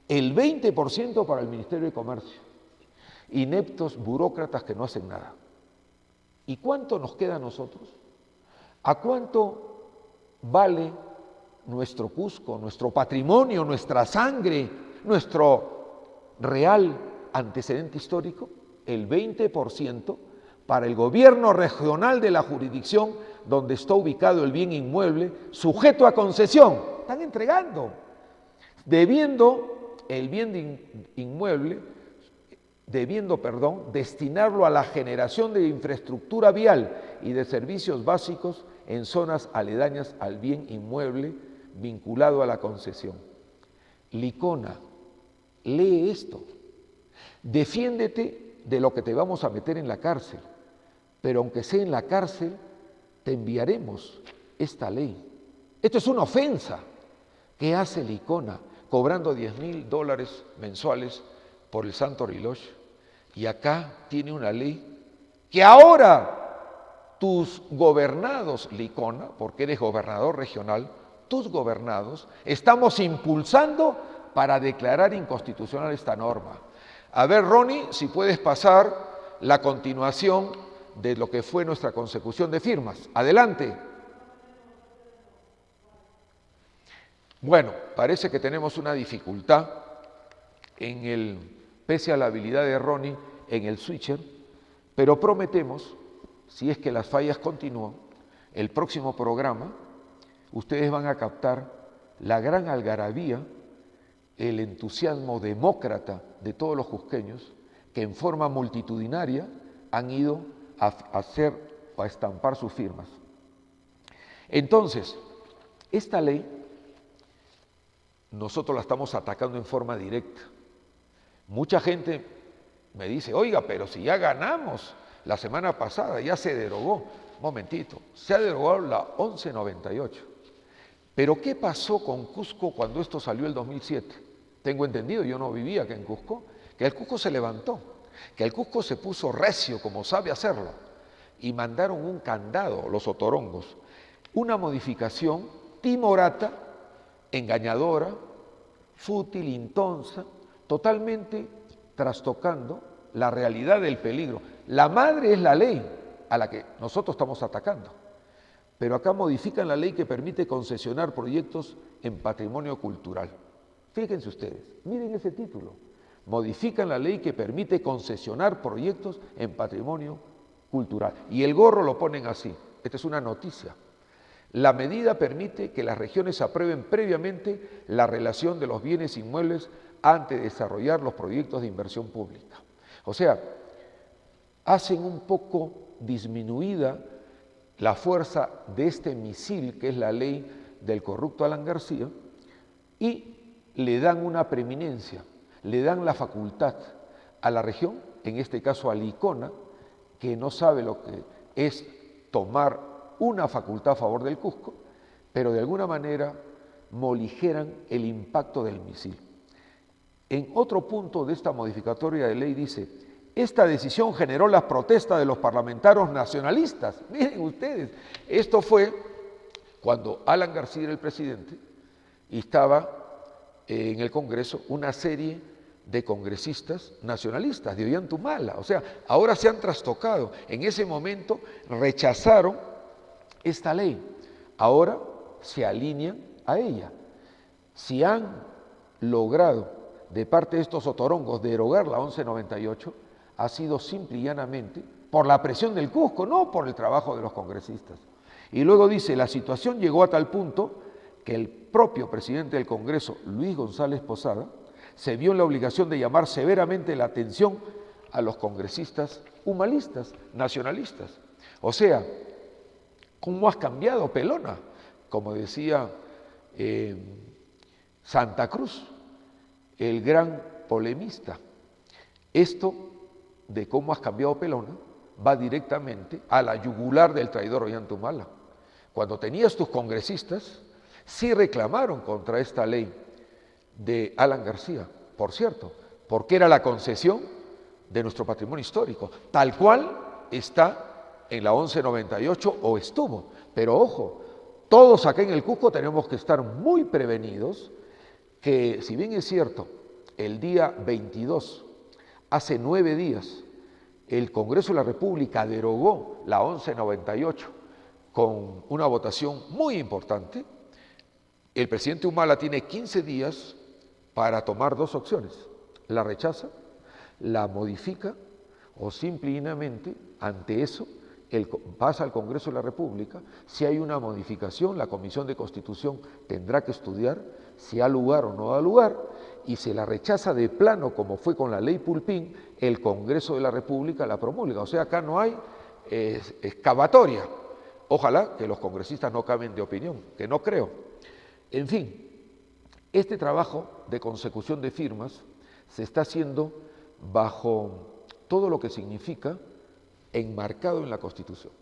[SPEAKER 2] el 20% para el Ministerio de Comercio, ineptos burócratas que no hacen nada. ¿Y cuánto nos queda a nosotros? ¿A cuánto vale nuestro Cusco, nuestro patrimonio, nuestra sangre, nuestro real antecedente histórico? El 20% para el gobierno regional de la jurisdicción donde está ubicado el bien inmueble sujeto a concesión. Están entregando, debiendo el bien inmueble, destinarlo a la generación de infraestructura vial y de servicios básicos en zonas aledañas al bien inmueble vinculado a la concesión. Licona, lee esto, defiéndete de lo que te vamos a meter en la cárcel, pero aunque sea en la cárcel, te enviaremos esta ley. Esto es una ofensa. ¿Qué hace Licona cobrando $10,000 mensuales por el Santo Reloj? Y acá tiene una ley que ahora tus gobernados, Licona, porque eres gobernador regional, tus gobernados, estamos impulsando para declarar inconstitucional esta norma. A ver, Ronnie, si puedes pasar la continuación de lo que fue nuestra consecución de firmas. Adelante. Bueno, parece que tenemos una dificultad pese a la habilidad de Ronnie, en el switcher, pero prometemos, si es que las fallas continúan, el próximo programa, ustedes van a captar la gran algarabía, el entusiasmo demócrata de todos los cusqueños que en forma multitudinaria han ido a estampar sus firmas. Entonces, esta ley nosotros la estamos atacando en forma directa. Mucha gente me dice, oiga, pero si ya ganamos la semana pasada, ya se derogó. Un momentito, se ha derogado la 1198. Pero ¿qué pasó con Cusco cuando esto salió el 2007? Tengo entendido, yo no vivía acá en Cusco, que el Cusco se levantó, que el Cusco se puso recio, como sabe hacerlo, y mandaron un candado, los otorongos, una modificación timorata, engañadora, fútil, intonsa, totalmente trastocando la realidad del peligro. La madre es la ley a la que nosotros estamos atacando, pero acá modifican la ley que permite concesionar proyectos en patrimonio cultural. Fíjense ustedes, miren ese título, modifican la ley que permite concesionar proyectos en patrimonio cultural. Y el gorro lo ponen así, esta es una noticia. La medida permite que las regiones aprueben previamente la relación de los bienes inmuebles antes de desarrollar los proyectos de inversión pública. O sea, hacen un poco disminuida la fuerza de este misil que es la ley del corrupto Alan García y le dan una preeminencia, le dan la facultad a la región, en este caso a Licona, que no sabe lo que es tomar una facultad a favor del Cusco, pero de alguna manera moligeran el impacto del misil. En otro punto de esta modificatoria de ley dice, esta decisión generó las protestas de los parlamentarios nacionalistas. Miren ustedes, esto fue cuando Alan García era el presidente y estaba en el Congreso una serie de congresistas nacionalistas de Ollantumala. O sea, ahora se han trastocado. En ese momento rechazaron esta ley. Ahora se alinean a ella. Si han logrado de parte de estos otorongos derogar la 1198, ha sido simple y llanamente por la presión del Cusco, no por el trabajo de los congresistas. Y luego dice, la situación llegó a tal punto que el propio presidente del Congreso, Luis González Posada, se vio en la obligación de llamar severamente la atención a los congresistas humanistas, nacionalistas. O sea, ¿cómo has cambiado, pelona? Como decía Santa Cruz, el gran polemista. Esto de cómo has cambiado, pelona, va directamente a la yugular del traidor Ollantumala. Cuando tenías tus congresistas, sí reclamaron contra esta ley de Alan García, por cierto, porque era la concesión de nuestro patrimonio histórico, tal cual está en la 1198 o estuvo. Pero ojo, todos acá en el Cusco tenemos que estar muy prevenidos que, si bien es cierto, el día 22, hace 9 días, el Congreso de la República derogó la 1198 con una votación muy importante, el presidente Humala tiene 15 días para tomar 2 opciones. La rechaza, la modifica o simplemente ante eso pasa al Congreso de la República. Si hay una modificación, la Comisión de Constitución tendrá que estudiar si ha lugar o no da lugar, y se la rechaza de plano, como fue con la ley Pulpín, el Congreso de la República la promulga. O sea, acá no hay excavatoria. Ojalá que los congresistas no cambien de opinión, que no creo. En fin, este trabajo de consecución de firmas se está haciendo bajo todo lo que significa enmarcado en la Constitución.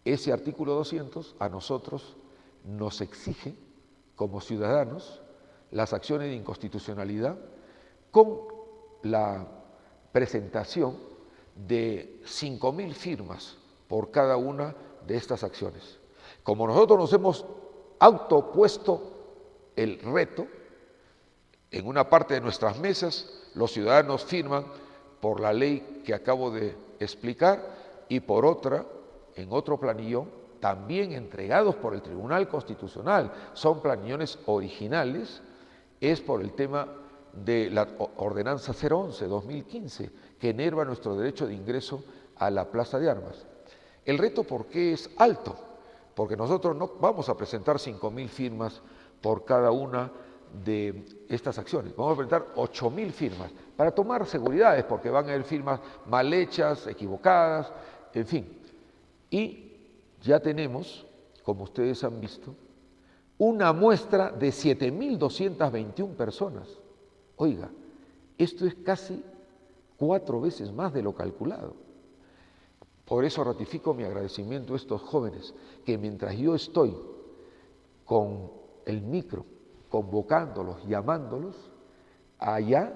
[SPEAKER 2] Ese artículo 200 a nosotros nos exige, como ciudadanos, las acciones de inconstitucionalidad con la presentación de 5.000 firmas por cada una de estas acciones. Como nosotros nos hemos autopuesto el reto, en una parte de nuestras mesas los ciudadanos firman por la ley que acabo de explicar y por otra, en otro planillón, también entregados por el Tribunal Constitucional, son planillones originales, es por el tema de la Ordenanza 011-2015, que enerva nuestro derecho de ingreso a la Plaza de Armas. El reto, ¿por qué es alto? Porque nosotros no vamos a presentar 5.000 firmas por cada una de estas acciones. Vamos a presentar 8.000 firmas para tomar seguridades, porque van a haber firmas mal hechas, equivocadas, en fin. Y ya tenemos, como ustedes han visto, una muestra de 7.221 personas. Oiga, esto es casi 4 veces más de lo calculado. Por eso ratifico mi agradecimiento a estos jóvenes, que mientras yo estoy con el micro, convocándolos, llamándolos, allá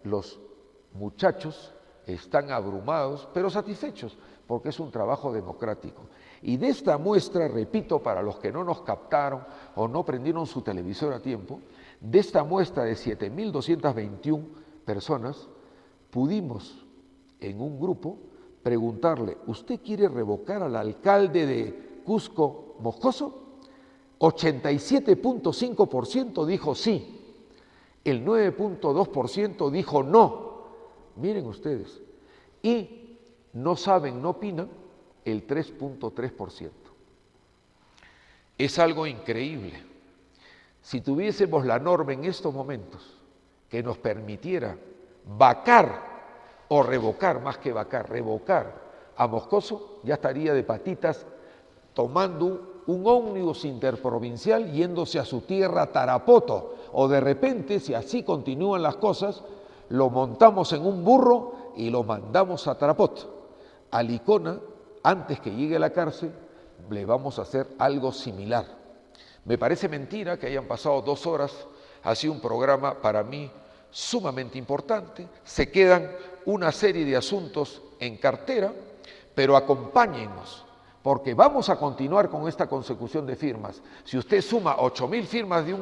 [SPEAKER 2] los muchachos están abrumados, pero satisfechos, porque es un trabajo democrático. Y de esta muestra, repito, para los que no nos captaron o no prendieron su televisor a tiempo, de esta muestra de 7.221 personas, pudimos en un grupo preguntarle, ¿usted quiere revocar al alcalde de Cusco, Moscoso? 87.5% dijo sí, el 9.2% dijo no. Miren ustedes, y no saben, no opinan, el 3.3%. Es algo increíble. Si tuviésemos la norma en estos momentos que nos permitiera vacar o revocar, más que vacar, revocar a Moscoso, ya estaría de patitas tomando un ómnibus interprovincial yéndose a su tierra Tarapoto, o de repente, si así continúan las cosas, lo montamos en un burro y lo mandamos a Tarapoto. A Licona, antes que llegue a la cárcel, le vamos a hacer algo similar. Me parece mentira que hayan pasado 2 horas, ha sido un programa para mí sumamente importante, se quedan una serie de asuntos en cartera, pero acompáñennos, porque vamos a continuar con esta consecución de firmas. Si usted suma 8.000 firmas de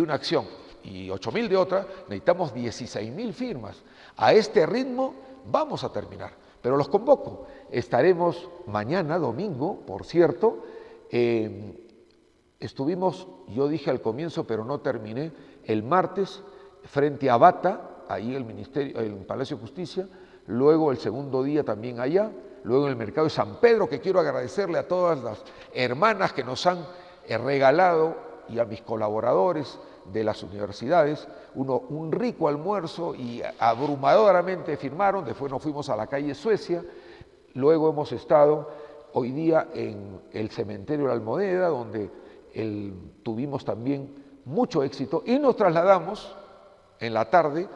[SPEAKER 2] una acción y 8.000 de otra, necesitamos 16.000 firmas. A este ritmo vamos a terminar, pero los convoco. Estaremos mañana, domingo, por cierto, estuvimos, yo dije al comienzo, pero no terminé, el martes frente a Bata, ahí el Ministerio, el Palacio de Justicia, luego el segundo día también allá, luego en el Mercado de San Pedro, que quiero agradecerle a todas las hermanas que nos han regalado y a mis colaboradores de las universidades, un rico almuerzo y abrumadoramente firmaron. Después nos fuimos a la calle Suecia, luego hemos estado hoy día en el cementerio de la Almudena, donde tuvimos también mucho éxito, y nos trasladamos en la tarde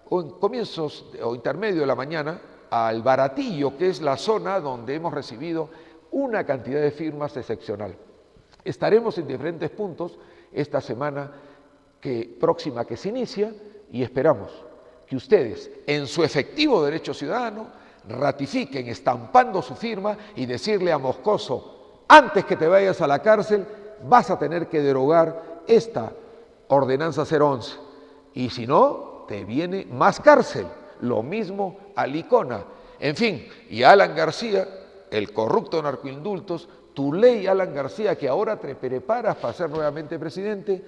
[SPEAKER 2] o en comienzos o intermedio de la mañana al Baratillo, que es la zona donde hemos recibido una cantidad de firmas excepcional. Estaremos en diferentes puntos esta semana próxima que se inicia, y esperamos que ustedes, en su efectivo derecho ciudadano, ratifiquen estampando su firma y decirle a Moscoso: antes que te vayas a la cárcel, vas a tener que derogar esta ordenanza 011, y si no, te viene más cárcel. Lo mismo a Licona. En fin, y Alan García, el corrupto narcoindultos, tu ley, Alan García, que ahora te preparas para ser nuevamente presidente,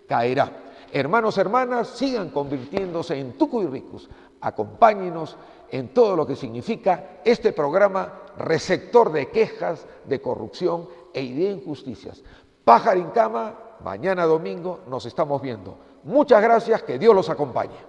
[SPEAKER 2] caerá. Hermanos, hermanas, sigan convirtiéndose en Tucuy Ricus. Acompáñenos en todo lo que significa este programa receptor de quejas de corrupción e de injusticias. Pájaro en Cama, mañana domingo nos estamos viendo. Muchas gracias, que Dios los acompañe.